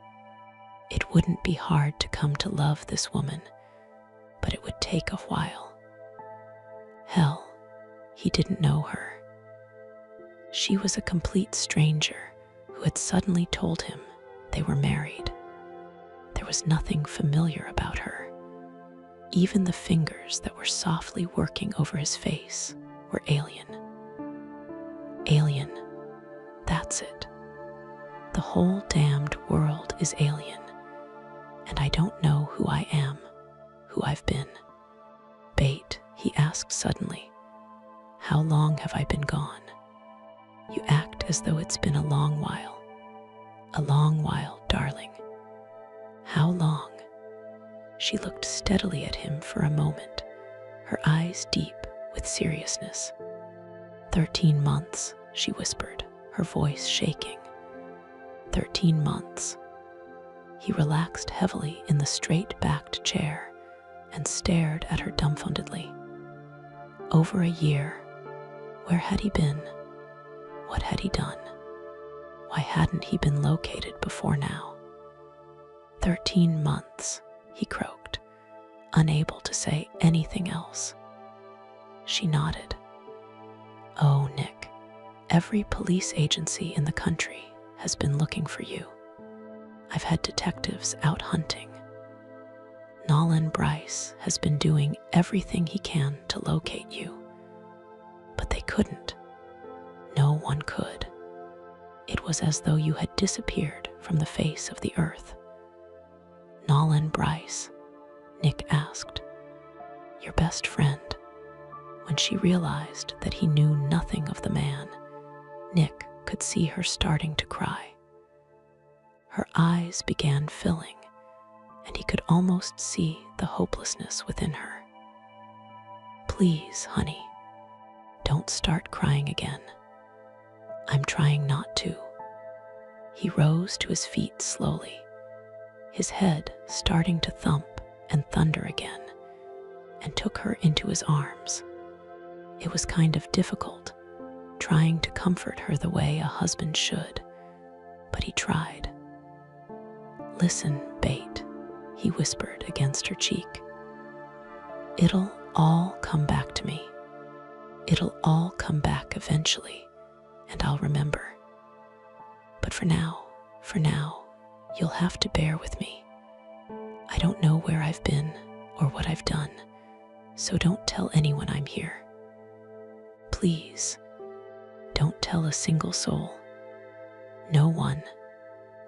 It wouldn't be hard to come to love this woman, but it would take a while. Hell, he didn't know her. She was a complete stranger who had suddenly told him they were married. There was nothing familiar about her. Even the fingers that were softly working over his face were alien. Alien, that's it. The whole damned world is alien, and I don't know who I am, who I've been. "Bate," he asked suddenly, "how long have I been gone? You act as though it's been a long while. A long while, darling. How long?" She looked steadily at him for a moment, her eyes deep with seriousness. 13 months, she whispered, her voice shaking. 13 months. He relaxed heavily in the straight-backed chair and stared at her dumbfoundedly. Over a year. Where had he been? What had he done? Why hadn't he been located before now? 13 months, he croaked, unable to say anything else. She nodded. "Oh, Nick, every police agency in the country has been looking for you. I've had detectives out hunting. Nolan Bryce has been doing everything he can to locate you. But they couldn't. No one could. It was as though you had disappeared from the face of the earth." "Nolan Bryce?" Nick asked. "Your best friend." When she realized that he knew nothing of the man, Nick could see her starting to cry. Her eyes began filling, and he could almost see the hopelessness within her. "Please, honey, don't start crying again. I'm trying not to." He rose to his feet slowly, his head starting to thump and thunder again, and took her into his arms. It was kind of difficult, trying to comfort her the way a husband should, but he tried. "Listen, Bate," he whispered against her cheek. "It'll all come back to me. It'll all come back eventually, and I'll remember. But for now, you'll have to bear with me. I don't know where I've been or what I've done, so don't tell anyone I'm here. Please, don't tell a single soul. No one.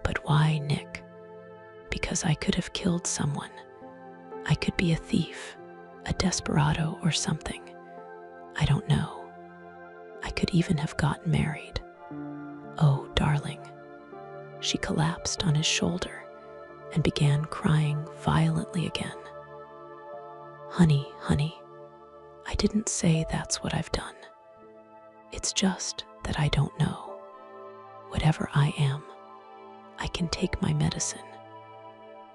But why, Nick? Because I could have killed someone. I could be a thief, a desperado or something. I don't know. I could even have gotten married. Oh, darling." She collapsed on his shoulder and began crying violently again. Honey, I didn't say that's what I've done. It's just that I don't know. Whatever I am, I can take my medicine,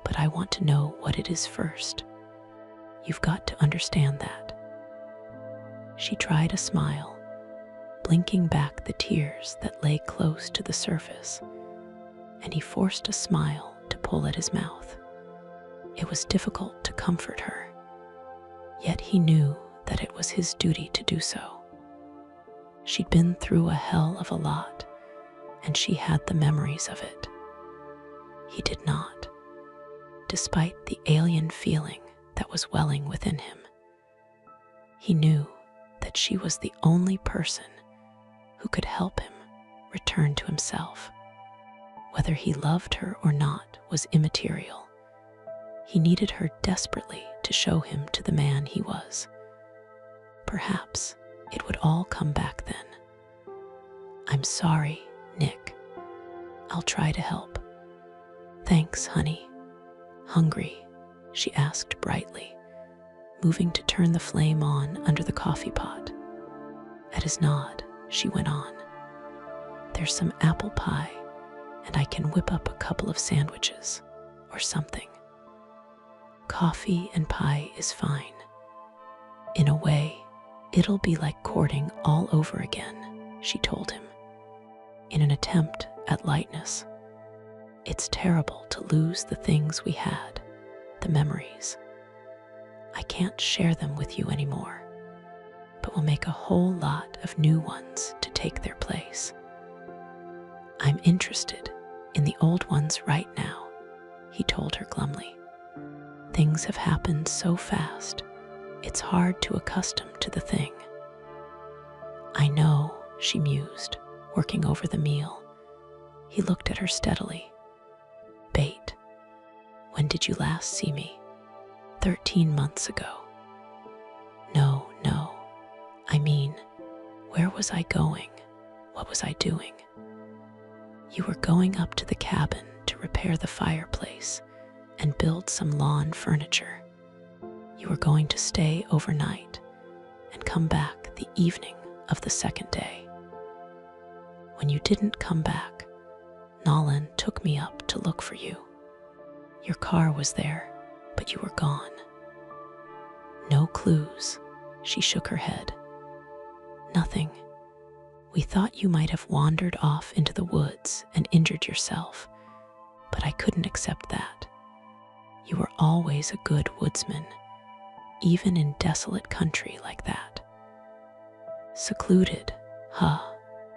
but I want to know what it is first. You've got to understand that." She tried a smile, blinking back the tears that lay close to the surface, and he forced a smile to pull at his mouth. It was difficult to comfort her, yet he knew that it was his duty to do so. She'd been through a hell of a lot, and she had the memories of it. He did not, despite the alien feeling that was welling within him. He knew that she was the only person who could help him return to himself. Whether he loved her or not was immaterial. He needed her desperately to show him to the man he was. Perhaps it would all come back then. "I'm sorry, Nick. I'll try to help." "Thanks, honey. Hungry?" she asked brightly, moving to turn the flame on under the coffee pot. At his nod, she went on. "There's some apple pie, and I can whip up a couple of sandwiches, or something. Coffee and pie is fine. In a way, it'll be like courting all over again," she told him, in an attempt at lightness. "It's terrible to lose the things we had, the memories. I can't share them with you anymore, but we'll make a whole lot of new ones to take their place. I'm interested in the old ones right now," he told her glumly. "Things have happened so fast, it's hard to accustom to the thing." "I know," she mused, working over the meal. He looked at her steadily. "Bate, when did you last see me?" 13 months ago. No, I mean, where was I going? What was I doing?" "You were going up to the cabin to repair the fireplace and build some lawn furniture. You were going to stay overnight and come back the evening of the second day. When you didn't come back, Nolan took me up to look for you. Your car was there, but you were gone. No clues." She shook her head. "Nothing. We thought you might have wandered off into the woods and injured yourself, but I couldn't accept that. You were always a good woodsman, even in desolate country like that. Secluded, huh?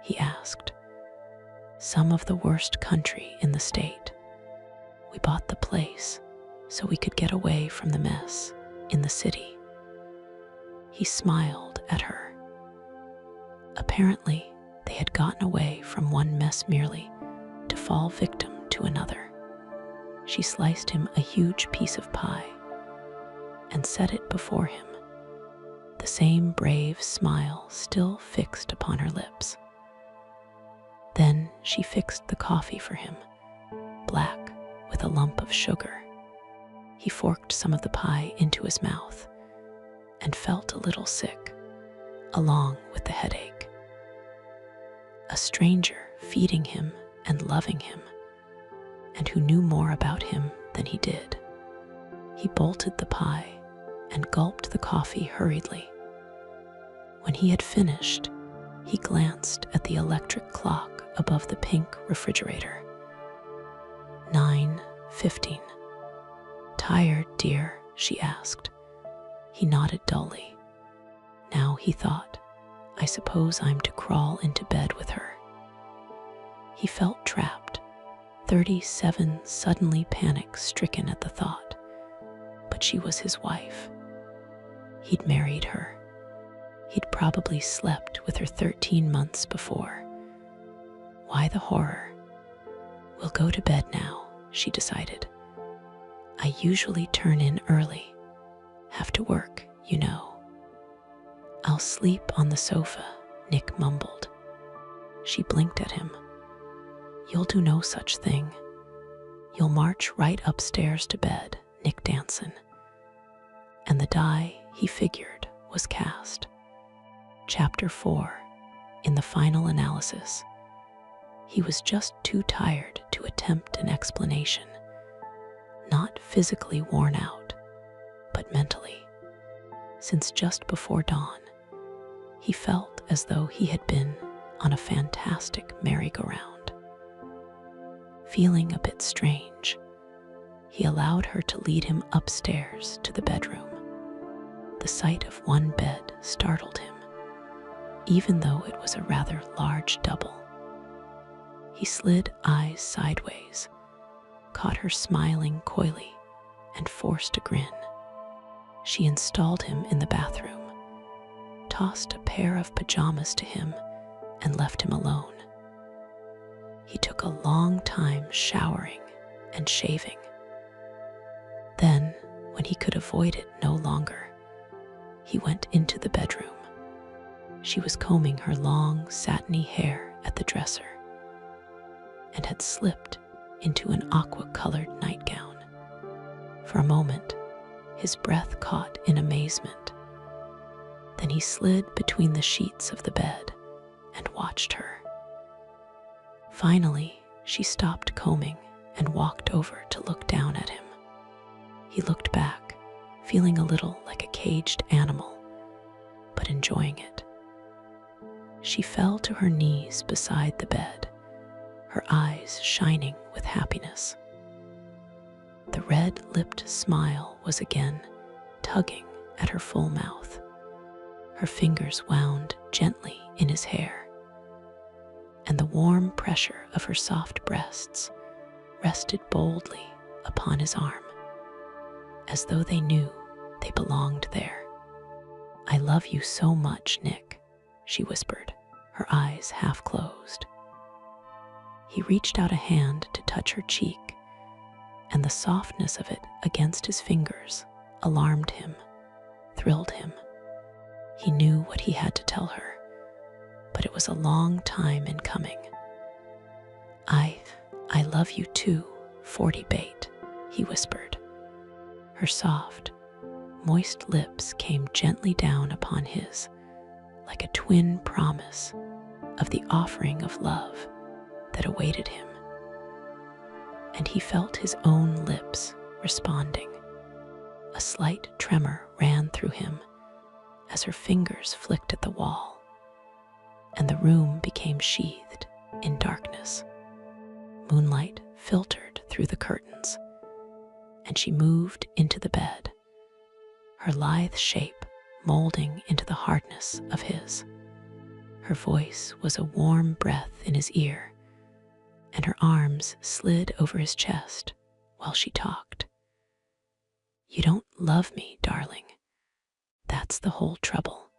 He asked. Some of the worst country in the state. We bought the place so we could get away from the mess in the city. He smiled at her. Apparently, they had gotten away from one mess merely to fall victim to another. She sliced him a huge piece of pie and set it before him, the same brave smile still fixed upon her lips. Then she fixed the coffee for him, black with a lump of sugar. He forked some of the pie into his mouth and felt a little sick, along with the headache. A stranger feeding him and loving him, and who knew more about him than he did. He bolted the pie and gulped the coffee hurriedly. When he had finished, he glanced at the electric clock above the pink refrigerator. 9:15. Tired, dear? She asked. He nodded dully. Now, he thought, I suppose I'm to crawl into bed with her. He felt trapped, 37 suddenly panic-stricken at the thought. But she was his wife. He'd married her. He'd probably slept with her 13 months before. Why the horror? We'll go to bed now, she decided. I usually turn in early. Have to work, you know. I'll sleep on the sofa, Nick mumbled. She blinked at him. You'll do no such thing. You'll march right upstairs to bed, Nick Danson. And the die, he figured, was cast. Chapter 4. In the final analysis. He was just too tired to attempt an explanation. Not physically worn out, but mentally. Since just before dawn, he felt as though he had been on a fantastic merry-go-round. Feeling a bit strange, he allowed her to lead him upstairs to the bedroom. The sight of one bed startled him, even though it was a rather large double. He slid eyes sideways, caught her smiling coyly, and forced a grin. She installed him in the bathroom, tossed a pair of pajamas to him, and left him alone. He took a long time showering and shaving. Then, when he could avoid it no longer, he went into the bedroom. She was combing her long, satiny hair at the dresser and had slipped into an aqua-colored nightgown. For a moment, his breath caught in amazement. Then he slid between the sheets of the bed and watched her. Finally, she stopped combing and walked over to look down at him. He looked back, feeling a little like a caged animal, but enjoying it. She fell to her knees beside the bed, her eyes shining with happiness. The red-lipped smile was again tugging at her full mouth. Her fingers wound gently in his hair, and the warm pressure of her soft breasts rested boldly upon his arm, as though they knew they belonged there. I love you so much, Nick, she whispered, her eyes half closed. He reached out a hand to touch her cheek, and the softness of it against his fingers alarmed him, thrilled him. He knew what he had to tell her, but it was a long time in coming. I love you too, 40 bait, he whispered. Her soft, moist lips came gently down upon his, like a twin promise of the offering of love that awaited him. And he felt his own lips responding. A slight tremor ran through him as her fingers flicked at the wall, and the room became sheathed in darkness. Moonlight filtered through the curtains, and she moved into the bed, her lithe shape molding into the hardness of his. Her voice was a warm breath in his ear, and her arms slid over his chest while she talked. "You don't love me, darling. That's the whole trouble.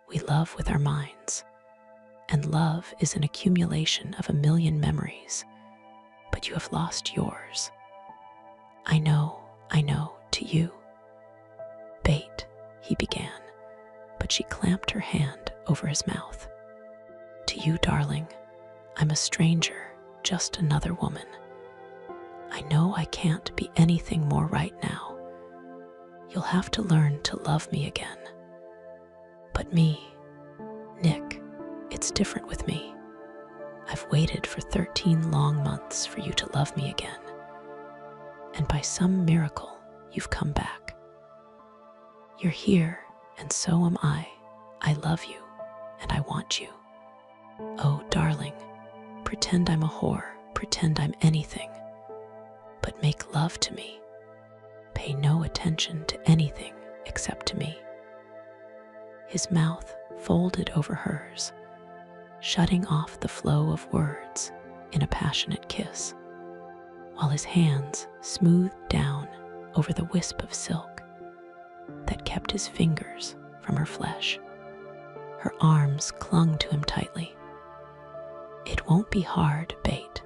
We love with our minds, and love is an accumulation of a million memories, but you have lost yours. I know, to you." "Bait," he began, but she clamped her hand over his mouth. "To you, darling, I'm a stranger, just another woman. I know I can't be anything more right now. You'll have to learn to love me again. But me, Nick, it's different with me. I've waited for 13 long months for you to love me again. And by some miracle, you've come back. You're here, and so am I. I love you, and I want you. Oh, darling, pretend I'm a whore, pretend I'm anything. But make love to me. Pay no attention to anything except to me." His mouth folded over hers, shutting off the flow of words in a passionate kiss, while his hands smoothed down over the wisp of silk that kept his fingers from her flesh. Her arms clung to him tightly. "It won't be hard, Bait,"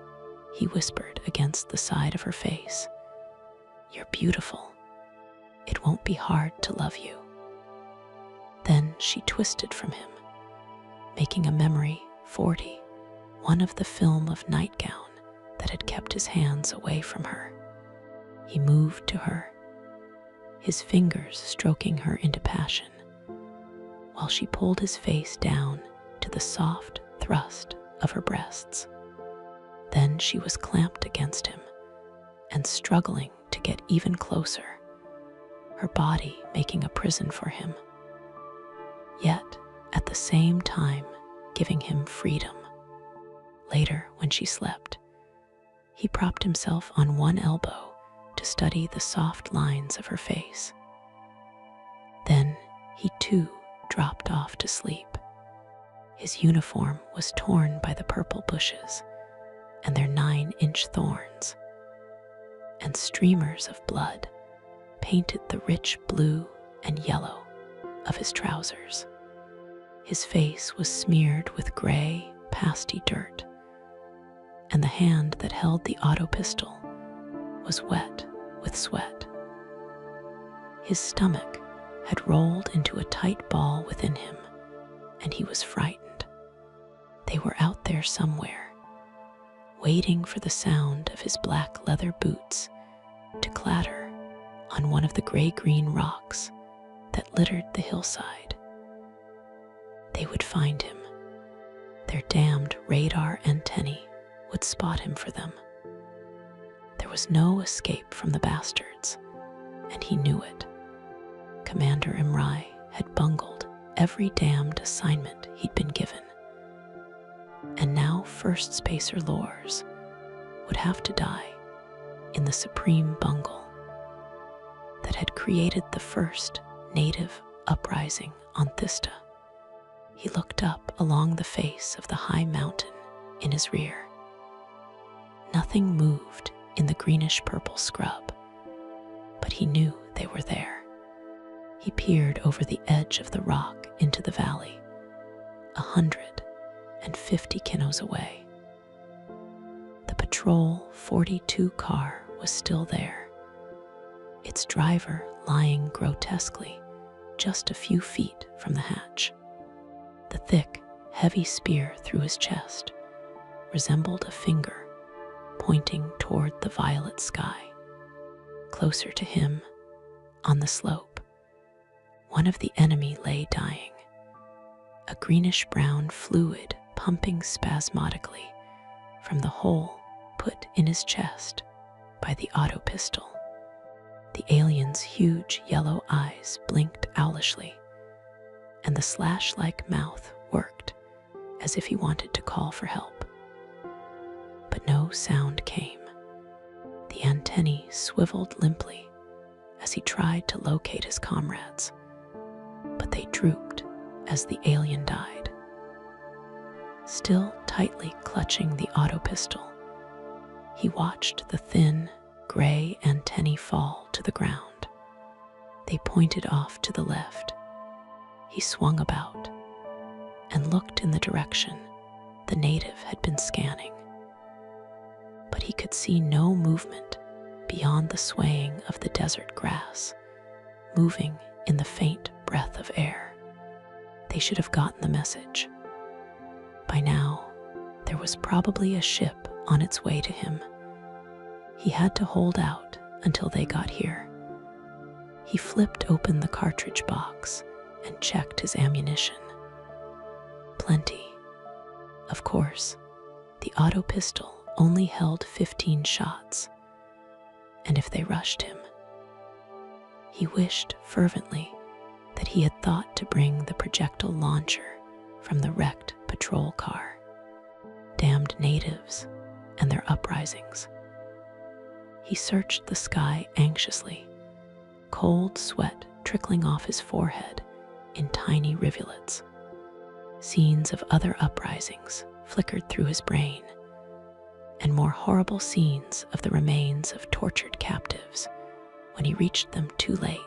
he whispered against the side of her face. "You're beautiful. It won't be hard to love you." Then she twisted from him, making a memory 40, one of the film of nightgown that had kept his hands away from her. He moved to her, his fingers stroking her into passion, while she pulled his face down to the soft thrust of her breasts. Then she was clamped against him and struggling to get even closer, her body making a prison for him, yet at the same time giving him freedom. Later, when she slept, he propped himself on one elbow to study the soft lines of her face. Then he too dropped off to sleep. His uniform was torn by the purple bushes and their 9-inch thorns, and streamers of blood painted the rich blue and yellow of his trousers. His face was smeared with gray, pasty dirt, and the hand that held the auto pistol was wet with sweat. His stomach had rolled into a tight ball within him, and he was frightened. They were out there somewhere, waiting for the sound of his black leather boots to clatter on one of the gray-green rocks that littered the hillside. They would find him. Their damned radar antennae would spot him for them. There was no escape from the bastards, and he knew it. Commander Imrai had bungled every damned assignment he'd been given. And now First Spacer Lors would have to die in the supreme bungle that had created the first native uprising on Thista. He looked up along the face of the high mountain in his rear. Nothing moved in the greenish-purple scrub, but he knew they were there. He peered over the edge of the rock into the valley, 150 kinos away. The Patrol 42 car was still there, its driver lying grotesquely just a few feet from the hatch. The thick, heavy spear through his chest resembled a finger pointing toward the violet sky. Closer to him, on the slope, one of the enemy lay dying, a greenish-brown fluid pumping spasmodically from the hole put in his chest by the auto pistol. The alien's huge yellow eyes blinked owlishly, and the slash-like mouth worked as if he wanted to call for help. But no sound came. The antennae swiveled limply as he tried to locate his comrades, but they drooped as the alien died. Still tightly clutching the auto pistol, he watched the thin, gray antennae fall to the ground. They pointed off to the left. He swung about and looked in the direction the native had been scanning. But he could see no movement beyond the swaying of the desert grass, moving in the faint breath of air. They should have gotten the message. By now, there was probably a ship on its way to him. He had to hold out until they got here. He flipped open the cartridge box and checked his ammunition. Plenty. Of course, the auto pistol only held 15 shots, and if they rushed him, he wished fervently that he had thought to bring the projectile launcher from the wrecked patrol car. Damned natives and their uprisings. He searched the sky anxiously, cold sweat trickling off his forehead in tiny rivulets. Scenes of other uprisings flickered through his brain, and more horrible scenes of the remains of tortured captives when he reached them too late.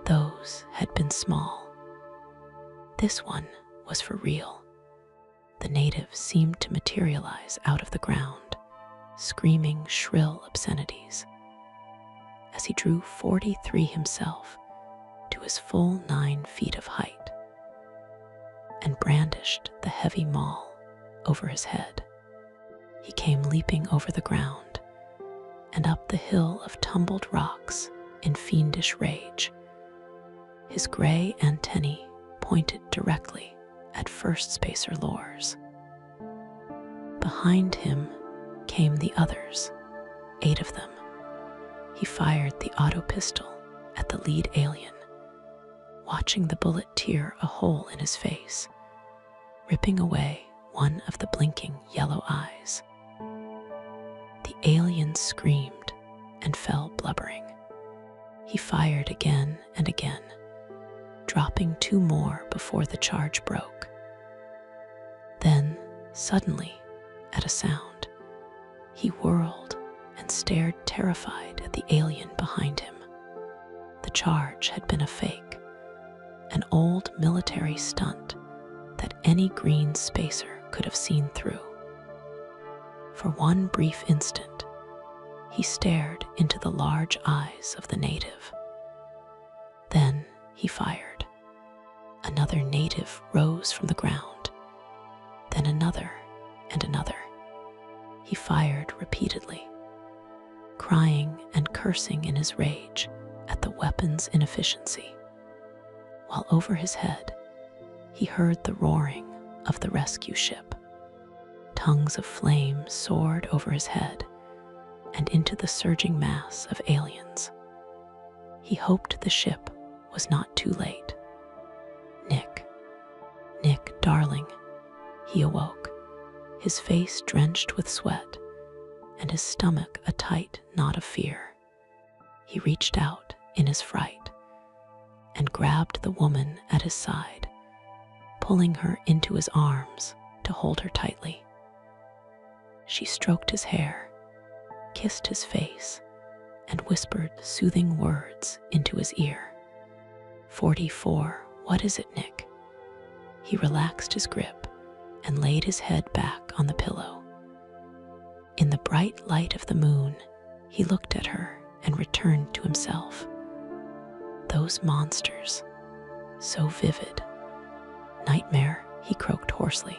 Those had been small. This one was for real. The native seemed to materialize out of the ground, screaming shrill obscenities. As he drew 43 himself to his full 9 feet of height and brandished the heavy maul over his head, he came leaping over the ground and up the hill of tumbled rocks in fiendish rage. His gray antennae pointed directly at First Spacer Lors. Behind him came the others, 8 of them. He fired the auto pistol at the lead alien, watching the bullet tear a hole in his face, ripping away one of the blinking yellow eyes. The alien screamed and fell blubbering. He fired again and again, dropping 2 more before the charge broke. Then, suddenly, at a sound, he whirled and stared terrified at the alien behind him. The charge had been a fake, an old military stunt that any green spacer could have seen through. For one brief instant, he stared into the large eyes of the native. Then he fired. Another native rose from the ground, then another and another. He fired repeatedly, crying and cursing in his rage at the weapon's inefficiency, while over his head he heard the roaring of the rescue ship. Tongues of flame soared over his head and into the surging mass of aliens. He hoped the ship was not too late. Nick, darling, he awoke, his face drenched with sweat and his stomach a tight knot of fear. He reached out in his fright and grabbed the woman at his side, pulling her into his arms to hold her tightly. She stroked his hair, kissed his face, and whispered soothing words into his ear. 44, what is it, Nick? He relaxed his grip and laid his head back on the pillow. In the bright light of the moon, he looked at her and returned to himself. Those monsters, so vivid. Nightmare, he croaked hoarsely.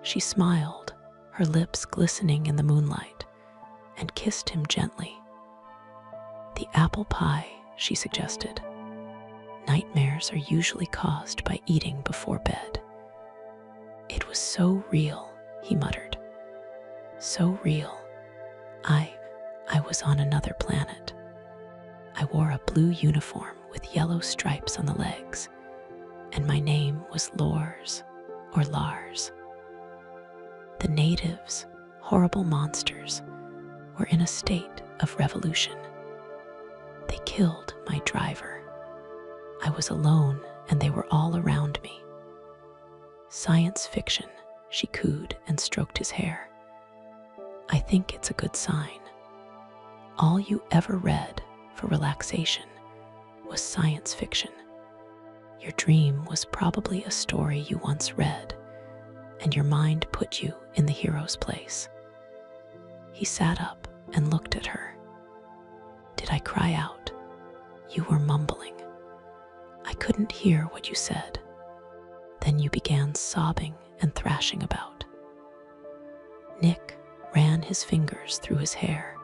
She smiled, her lips glistening in the moonlight, and kissed him gently. The apple pie, she suggested. Nightmares are usually caused by eating before bed. It was so real, he muttered. So real. I was on another planet. I wore a blue uniform with yellow stripes on the legs, and my name was Lors or Lars. The natives, horrible monsters, were in a state of revolution. killed my driver. I was alone and they were all around me. Science fiction, she cooed and stroked his hair. I think it's a good sign. All you ever read for relaxation was science fiction. Your dream was probably a story you once read, and your mind put you in the hero's place. He sat up and looked at her. Did I cry out? You were mumbling. I couldn't hear what you said. Then you began sobbing and thrashing about. Nick ran his fingers through his hair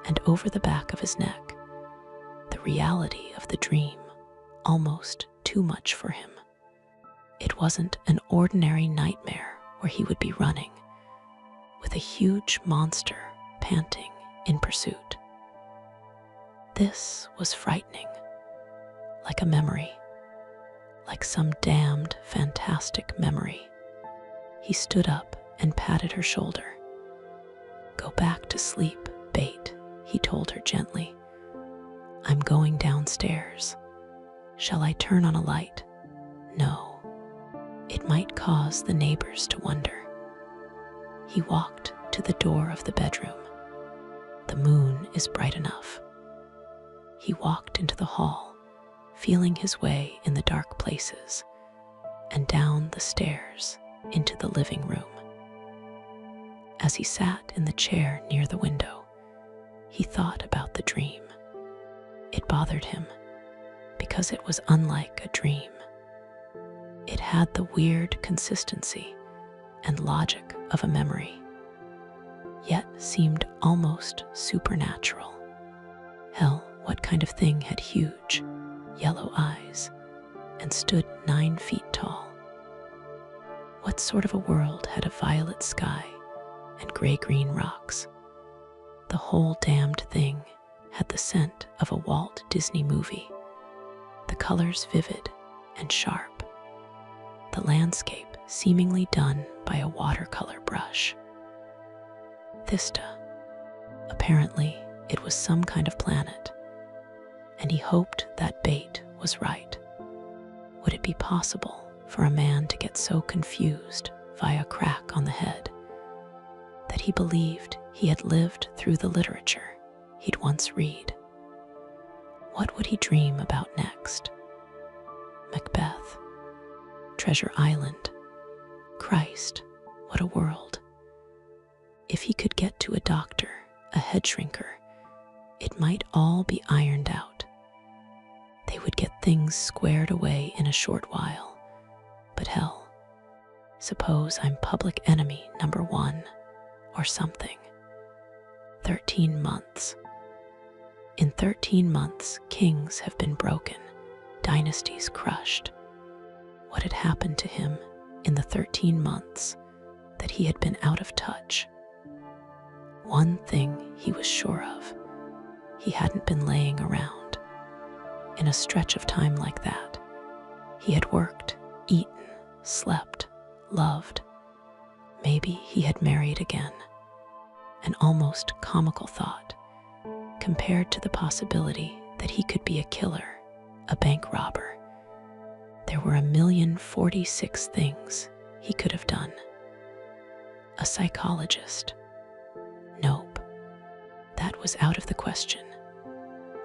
and over the back of his neck, the reality of the dream almost too much for him. It wasn't an ordinary nightmare where he would be running, with a huge monster panting in pursuit. This was frightening, like a memory, like some damned fantastic memory. He stood up and patted her shoulder. Go back to sleep, Bait, he told her gently. I'm going downstairs. Shall I turn on a light? No. It might cause the neighbors to wonder. He walked to the door of the bedroom. The moon is bright enough. He walked into the hall, feeling his way in the dark places, and down the stairs into the living room. As he sat in the chair near the window, he thought about the dream. It bothered him because it was unlike a dream. It had the weird consistency and logic of a memory, yet seemed almost supernatural. Hell, what kind of thing had huge, yellow eyes and stood 9 feet tall? What sort of a world had a violet sky and gray-green rocks? The whole damned thing had the scent of a Walt Disney movie, the colors vivid and sharp, the landscape seemingly done by a watercolor brush. Thista. Apparently, it was some kind of planet, and he hoped that Bait was right. Would it be possible for a man to get so confused via a crack on the head that he believed he had lived through the literature he'd once read? What would he dream about next? Macbeth, Treasure Island, Christ, what a world. If he could get to a doctor, a head shrinker, it might all be ironed out. They would get things squared away in a short while. But hell, suppose I'm public enemy number 1 or something. 13 months. In 13 months, kings have been broken, dynasties crushed. What had happened to him in the 13 months that he had been out of touch? One thing he was sure of, he hadn't been laying around. In a stretch of time like that, he had worked, eaten, slept, loved. Maybe he had married again. An almost comical thought, compared to the possibility that he could be a killer, a bank robber. There were 1,046 things he could have done. A psychologist. Nope, that was out of the question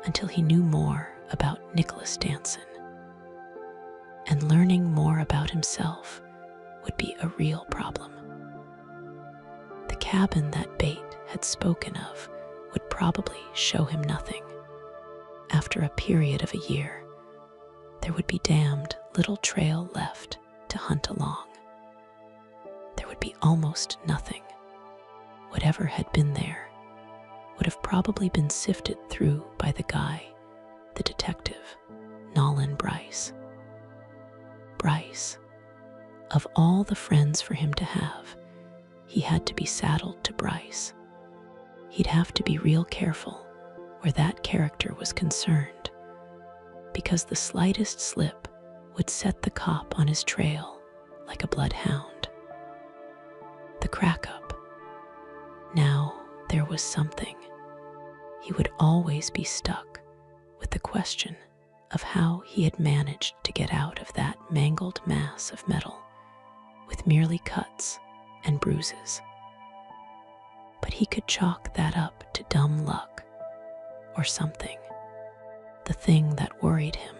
until he knew more about Nicholas Danson. And learning more about himself would be a real problem. The cabin that Bait had spoken of would probably show him nothing. After a period of a year, there would be damned little trail left to hunt along. There would be almost nothing. Whatever had been there would have probably been sifted through by the guy, the detective, Nolan Bryce. Bryce. Of all the friends for him to have, he had to be saddled to Bryce. He'd have to be real careful where that character was concerned, because the slightest slip would set the cop on his trail like a bloodhound. The crack-up. Now there was something. He would always be stuck with the question of how he had managed to get out of that mangled mass of metal with merely cuts and bruises. But he could chalk that up to dumb luck or something. The thing that worried him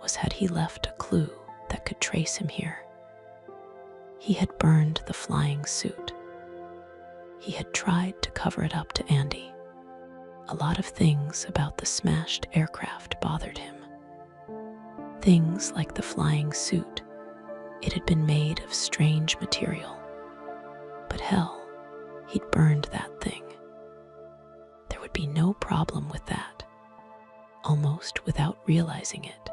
was, had he left a clue that could trace him here? He had burned the flying suit. He had tried to cover it up to Andy. A lot of things about the smashed aircraft bothered him. Things like the flying suit. It had been made of strange material. But hell, he'd burned that thing. There would be no problem with that. Almost without realizing it,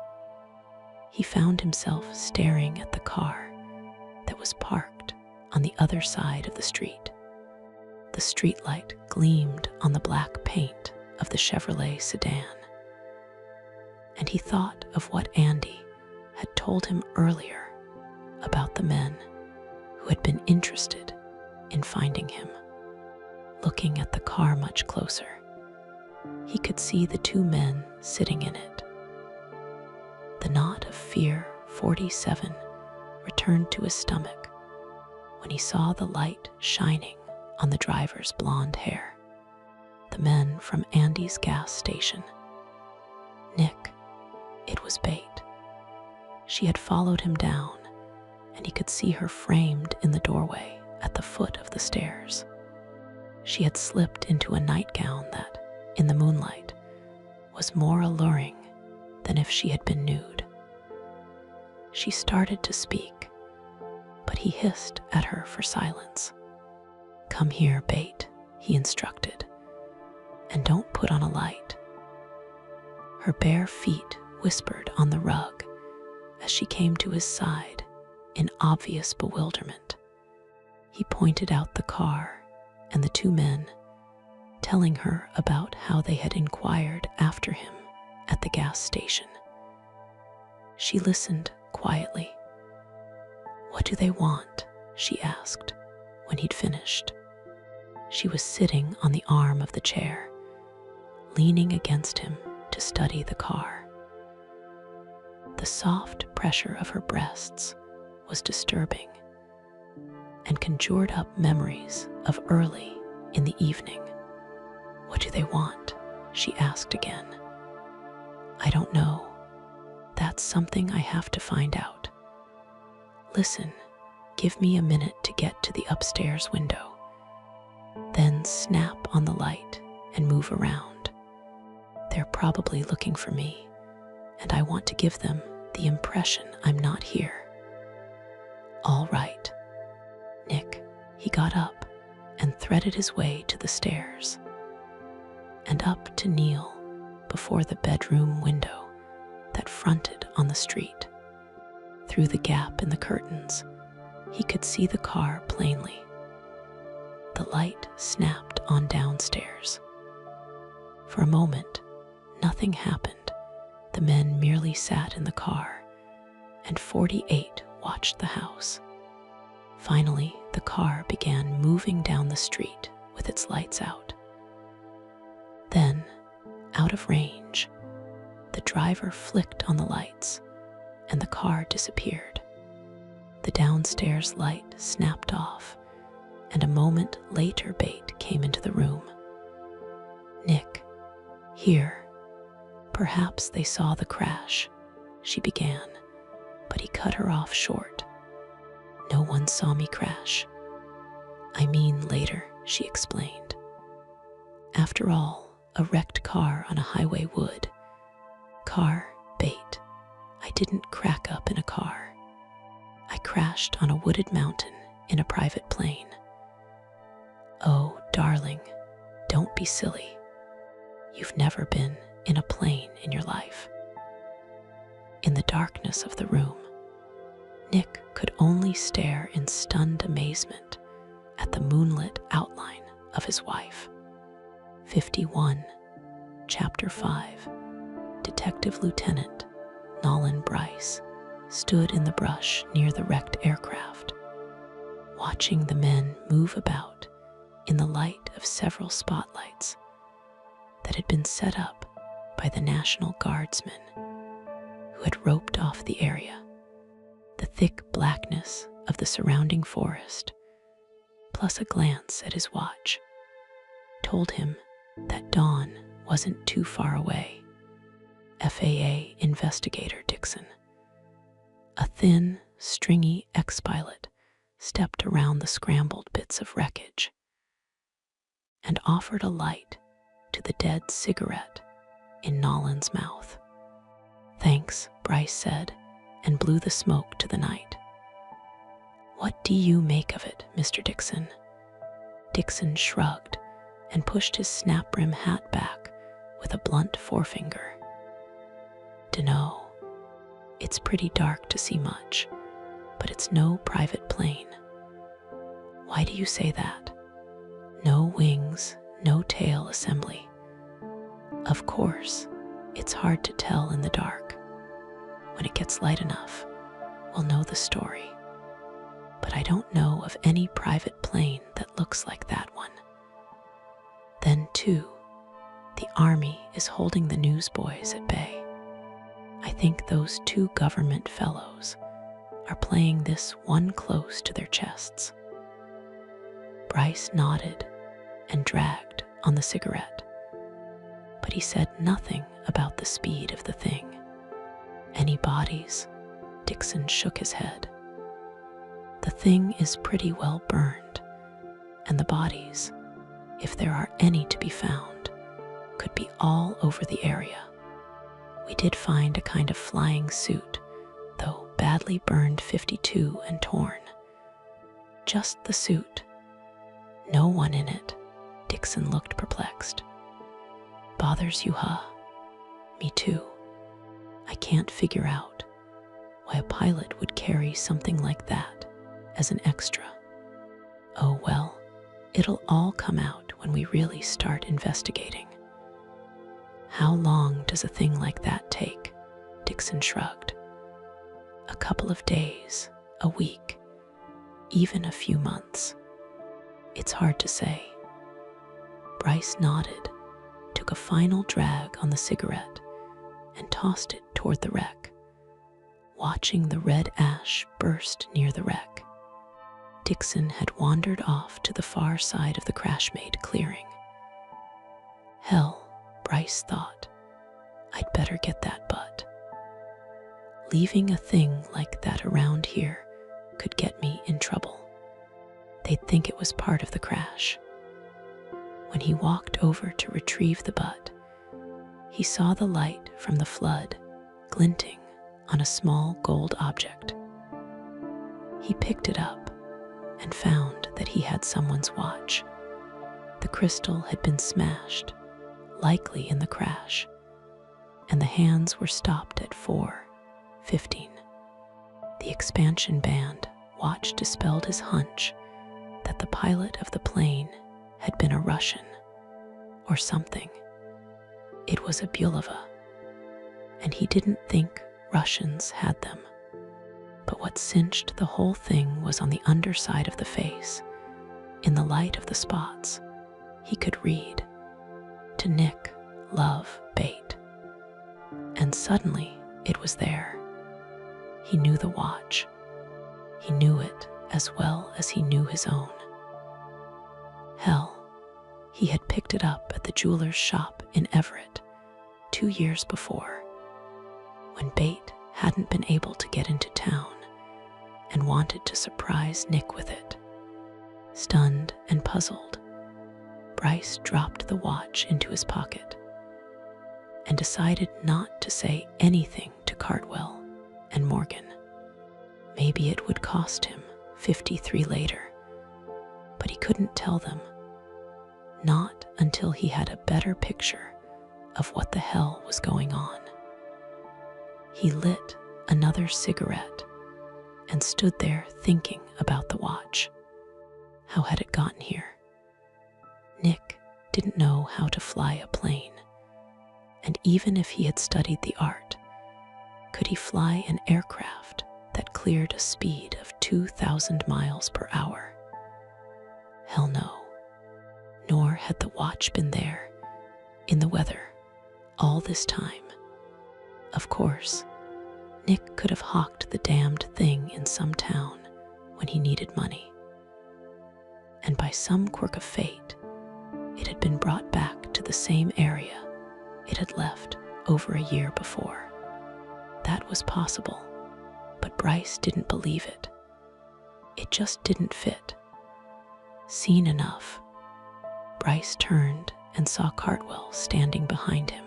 he found himself staring at the car that was parked on the other side of the street. The streetlight gleamed on the black paint of the Chevrolet sedan. And he thought of what Andy had told him earlier about the men who had been interested in finding him. Looking at the car much closer, he could see the two men sitting in it. The knot of fear 47 returned to his stomach when he saw the light shining on the driver's blonde hair. The men from Andy's gas station. Nick. It was bait. She had followed him down, and he could see her framed in the doorway at the foot of the stairs. She had slipped into a nightgown that, in the moonlight, was more alluring than if she had been nude. She started to speak, but he hissed at her for silence. "Come here, Bait," he instructed, "and don't put on a light." Her bare feet whispered on the rug as she came to his side in obvious bewilderment. He pointed out the car and the two men, telling her about how they had inquired after him at the gas station. She listened quietly. "What do they want?" she asked when he'd finished. She was sitting on the arm of the chair, leaning against him to study the car. The soft pressure of her breasts was disturbing and conjured up memories of early in the evening. "What do they want?" she asked again. "I don't know. That's something I have to find out. Listen, give me a minute to get to the upstairs window. Then snap on the light and move around. They're probably looking for me, and I want to give them the impression I'm not here." "All right." Nick, he got up and threaded his way to the stairs and up to kneel before the bedroom window that fronted on the street. Through the gap in the curtains, he could see the car plainly. The light snapped on downstairs. For a moment, nothing happened. The men merely sat in the car, and 48 watched the house. Finally, the car began moving down the street with its lights out. Then, out of range, the driver flicked on the lights, and the car disappeared. The downstairs light snapped off, and a moment later Bait came into the room. "Nick, here. Perhaps they saw the crash," she began, but he cut her off short. "No one saw me crash. I mean later," she explained. "After all, a wrecked car on a highway would. Car, Bait. I didn't crack up in a car. I crashed on a wooded mountain in a private plane." "Oh, darling, don't be silly. You've never been in a plane in your life." In the darkness of the room, Nick could only stare in stunned amazement at the moonlit outline of his wife. 51, Chapter 5. Detective Lieutenant Nolan Bryce stood in the brush near the wrecked aircraft, watching the men move about in the light of several spotlights that had been set up by the National Guardsmen who had roped off the area. The thick blackness of the surrounding forest, plus a glance at his watch, told him that dawn wasn't too far away. FAA investigator Dixon, a thin, stringy ex-pilot, stepped around the scrambled bits of wreckage and offered a light to the dead cigarette in Nolan's mouth. "Thanks," Bryce said, and blew the smoke to the night. "What do you make of it, Mr. Dixon?" Dixon shrugged and pushed his snap-brim hat back with a blunt forefinger. "Dunno. It's pretty dark to see much, but it's no private plane." "Why do you say that?" "No wings, no tail assembly." "Of course, it's hard to tell in the dark. When it gets light enough, we'll know the story. But I don't know of any private plane that looks like that one. Then, too, the Army is holding the newsboys at bay. I think those two government fellows are playing this one close to their chests." Bryce nodded and dragged on the cigarette, but he said nothing about the speed of the thing. "Any bodies?" Dixon shook his head. "The thing is pretty well burned, and the bodies, if there are any to be found, could be all over the area. We did find a kind of flying suit, though badly burned 52 and torn. Just the suit. No one in it." Dixon looked perplexed. "Bothers you, huh?" "Me too. I can't figure out why a pilot would carry something like that as an extra. Oh well, it'll all come out when we really start investigating." "How long does a thing like that take?" Dixon shrugged. "A couple of days, a week, even a few months. It's hard to say." Bryce nodded, took a final drag on the cigarette, and tossed it toward the wreck, watching the red ash burst near the wreck. Dixon had wandered off to the far side of the crash-made clearing. "Hell," Bryce thought, "I'd better get that butt. Leaving a thing like that around here could get me in trouble. They'd think it was part of the crash." When he walked over to retrieve the butt, he saw the light from the flood glinting on a small gold object. He picked it up and found that he had someone's watch. The crystal had been smashed, likely in the crash, and the hands were stopped at 4:15. The expansion band watch dispelled his hunch that the pilot of the plane had been a Russian or something. It was a Bulova, and he didn't think Russians had them. But what cinched the whole thing was on the underside of the face. In the light of the spots, he could read, "To Nick, love, bait." And suddenly it was there. He knew the watch. He knew it as well as he knew his own. Hell, he had picked it up at the jeweler's shop in Everett 2 years before, when Bate hadn't been able to get into town and wanted to surprise Nick with it. Stunned and puzzled, Bryce dropped the watch into his pocket and decided not to say anything to Cardwell and Morgan. Maybe it would cost him 53 later, but he couldn't tell them. Not until he had a better picture of what the hell was going on. He lit another cigarette and stood there thinking about the watch. How had it gotten here? Nick didn't know how to fly a plane, and even if he had studied the art, could he fly an aircraft that cleared a speed of 2,000 miles per hour? Hell no. Nor had the watch been there, in the weather, All this time, of course, Nick could have hawked the damned thing in some town when he needed money. And by some quirk of fate, it had been brought back to the same area it had left over a year before. That was possible, but Bryce didn't believe it. It just didn't fit. Seen enough, Bryce turned and saw Cartwell standing behind him.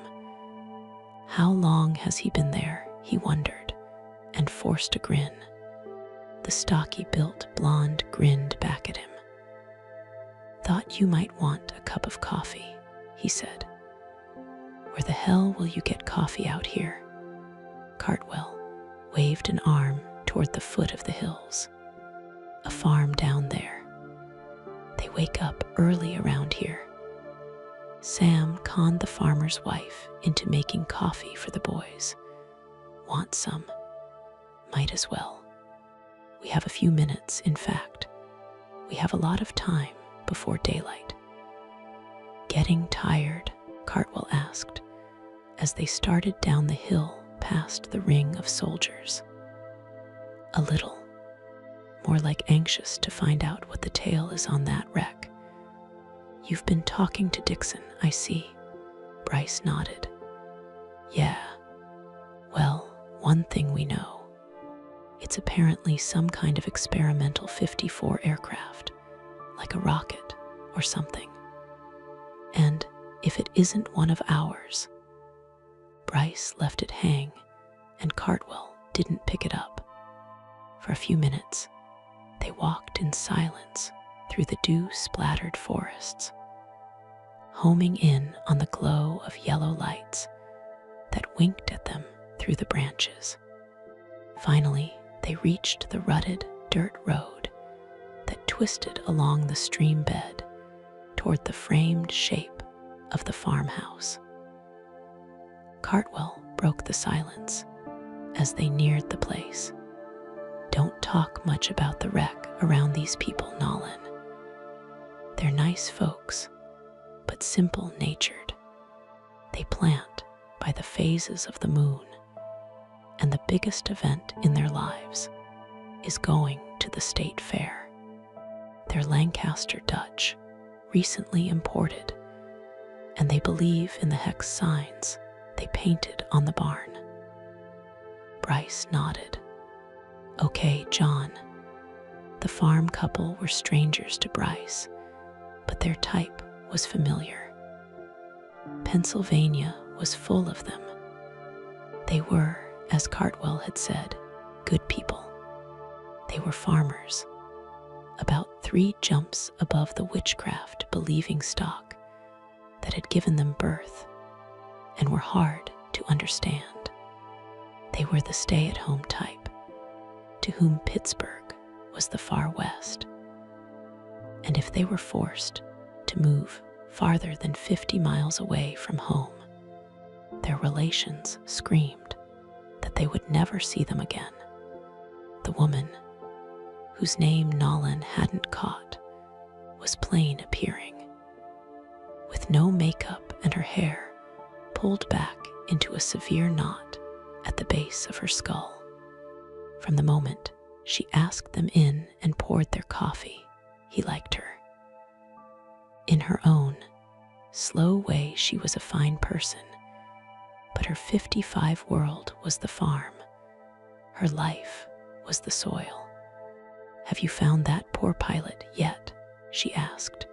How long has he been there, he wondered, and forced a grin. The stocky-built blonde grinned back at him. "Thought you might want a cup of coffee," he said. "Where the hell will you get coffee out here?" Cartwell waved an arm toward the foot of the hills. "A farm down there. They wake up early around here. Sam conned the farmer's wife into making coffee for the boys. Want some? Might as well. We have a few minutes, in fact. We have a lot of time before daylight." "Getting tired?" Cartwell asked, as they started down the hill past the ring of soldiers. "A little. More like anxious to find out what the tale is on that wreck." "You've been talking to Dixon, I see." Bryce nodded. "Yeah. Well, one thing we know. It's apparently some kind of experimental 54 aircraft, like a rocket or something. And if it isn't one of ours..." Bryce left it hang, and Cartwell didn't pick it up. For a few minutes, they walked in silence through the dew-splattered forests, homing in on the glow of yellow lights that winked at them through the branches. Finally, they reached the rutted dirt road that twisted along the stream bed toward the framed shape of the farmhouse. Cartwell broke the silence as they neared the place. "Don't talk much about the wreck around these people, Nolan. They're nice folks, but simple-natured. They plant by the phases of the moon, and the biggest event in their lives is going to the state fair. They're Lancaster Dutch, recently imported, and they believe in the hex signs they painted on the barn." Bryce nodded. "Okay, John." The farm couple were strangers to Bryce, but their type was familiar. Pennsylvania was full of them. They were, as Cartwell had said, good people. They were farmers, about 3 jumps above the witchcraft-believing stock that had given them birth, and were hard to understand. They were the stay-at-home type, to whom Pittsburgh was the far west. And if they were forced to move farther than 50 miles away from home, their relations screamed that they would never see them again. The woman, whose name Nolan hadn't caught, was plain appearing, with no makeup and her hair pulled back into a severe knot at the base of her skull. From the moment she asked them in and poured their coffee, he liked her. In her own slow way, she was a fine person, but her 55 world was the farm. Her life was the soil. "Have you found that poor pilot yet?" she asked,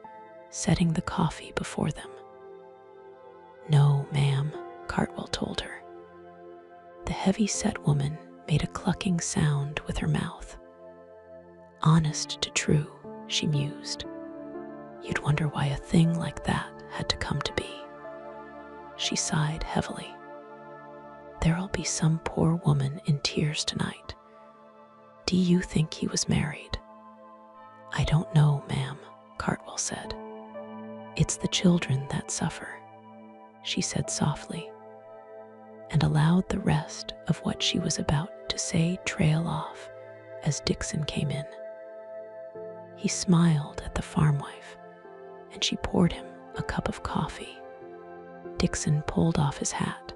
setting the coffee before them. "No, ma'am," Cartwell told her. The heavy-set woman made a clucking sound with her mouth. "Honest to true," she mused. "You'd wonder why a thing like that had to come to be." She sighed heavily. "There'll be some poor woman in tears tonight. Do you think he was married?" "I don't know, ma'am," Cartwell said. "It's the children that suffer," she said softly, and allowed the rest of what she was about to say trail off as Dixon came in. He smiled at the farm wife, and she poured him a cup of coffee. Dixon pulled off his hat.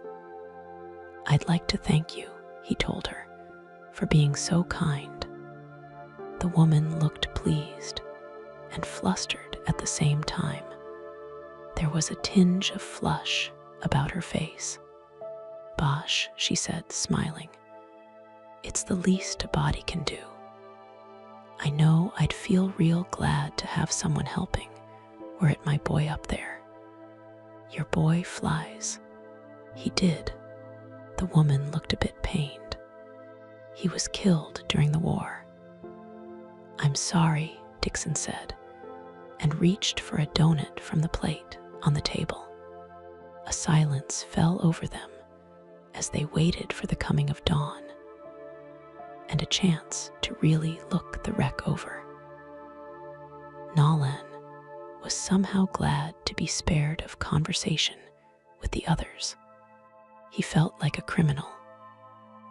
"I'd like to thank you," he told her, "for being so kind." The woman looked pleased and flustered at the same time. There was a tinge of flush about her face. "Bosh," she said, smiling. "It's the least a body can do. I know I'd feel real glad to have someone helping, were it my boy up there." "Your boy flies." "He did." The woman looked a bit pained. "He was killed during the war." "I'm sorry," Dixon said, and reached for a donut from the plate on the table. A silence fell over them as they waited for the coming of dawn and a chance to really look the wreck over. Nolan was somehow glad to be spared of conversation with the others. He felt like a criminal,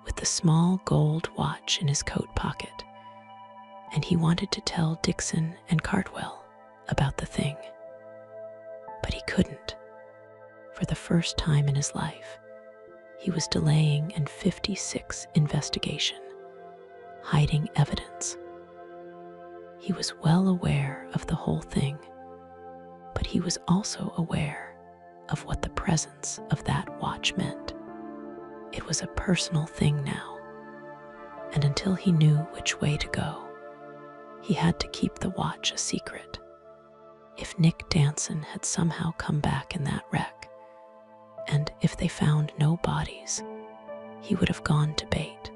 with the small gold watch in his coat pocket, and he wanted to tell Dixon and Cartwell about the thing. But he couldn't. For the first time in his life, he was delaying an 56 investigation, hiding evidence. He was well aware of the whole thing, but he was also aware of what the presence of that watch meant. It was a personal thing now, and until he knew which way to go, he had to keep the watch a secret. If Nick Danson had somehow come back in that wreck, and if they found no bodies, he would have gone to bait.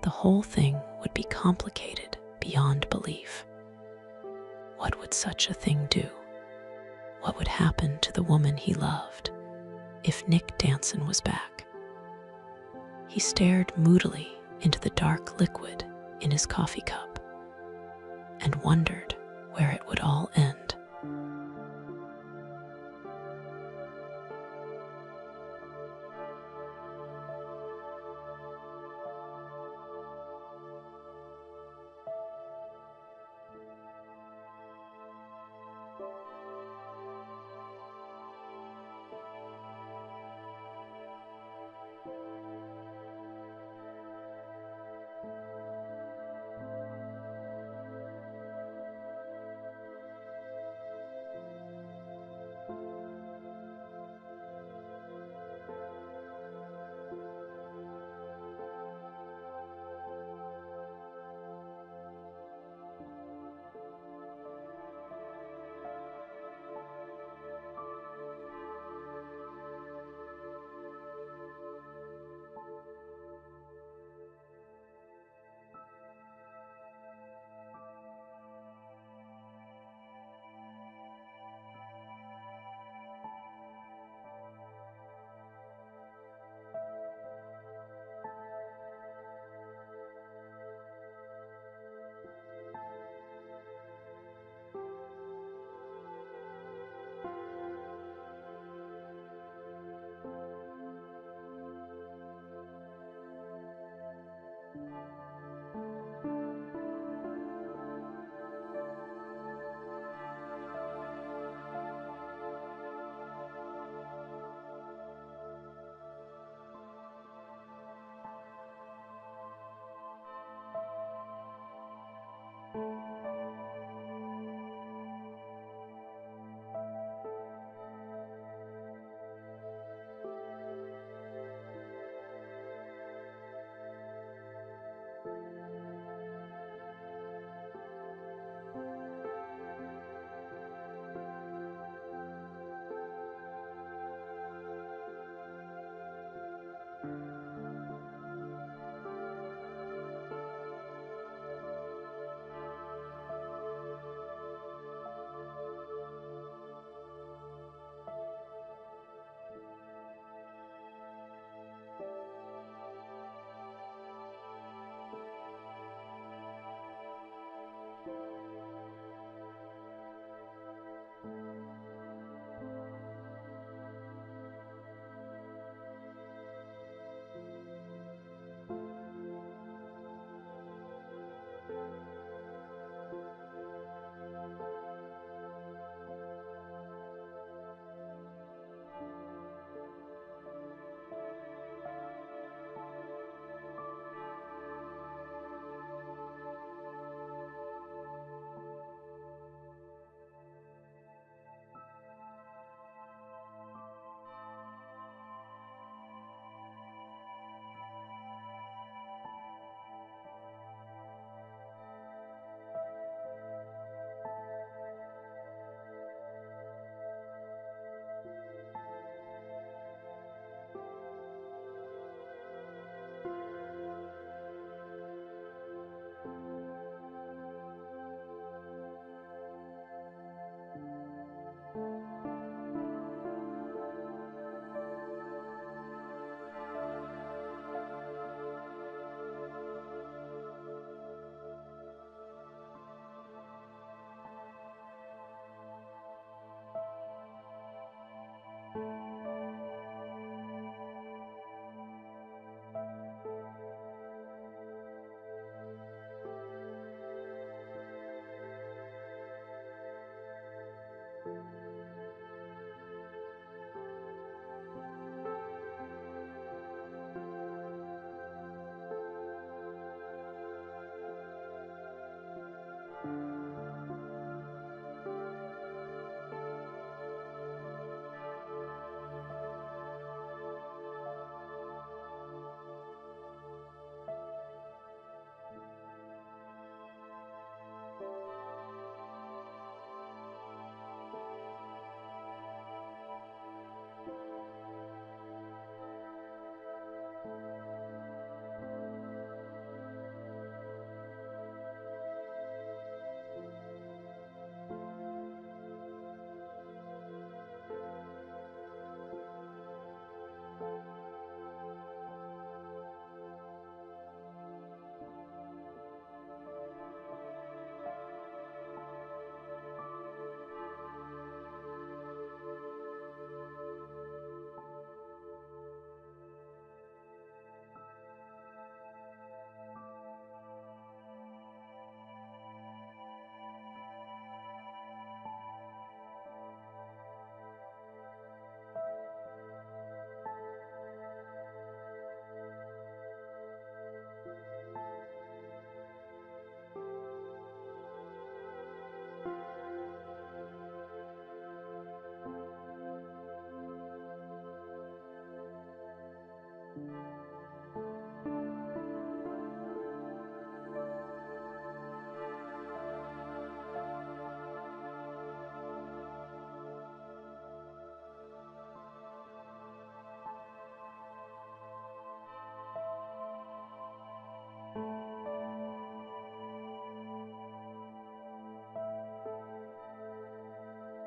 The whole thing would be complicated beyond belief. What would such a thing do? What would happen to the woman he loved if Nick Danson was back? He stared moodily into the dark liquid in his coffee cup and wondered where it would all end.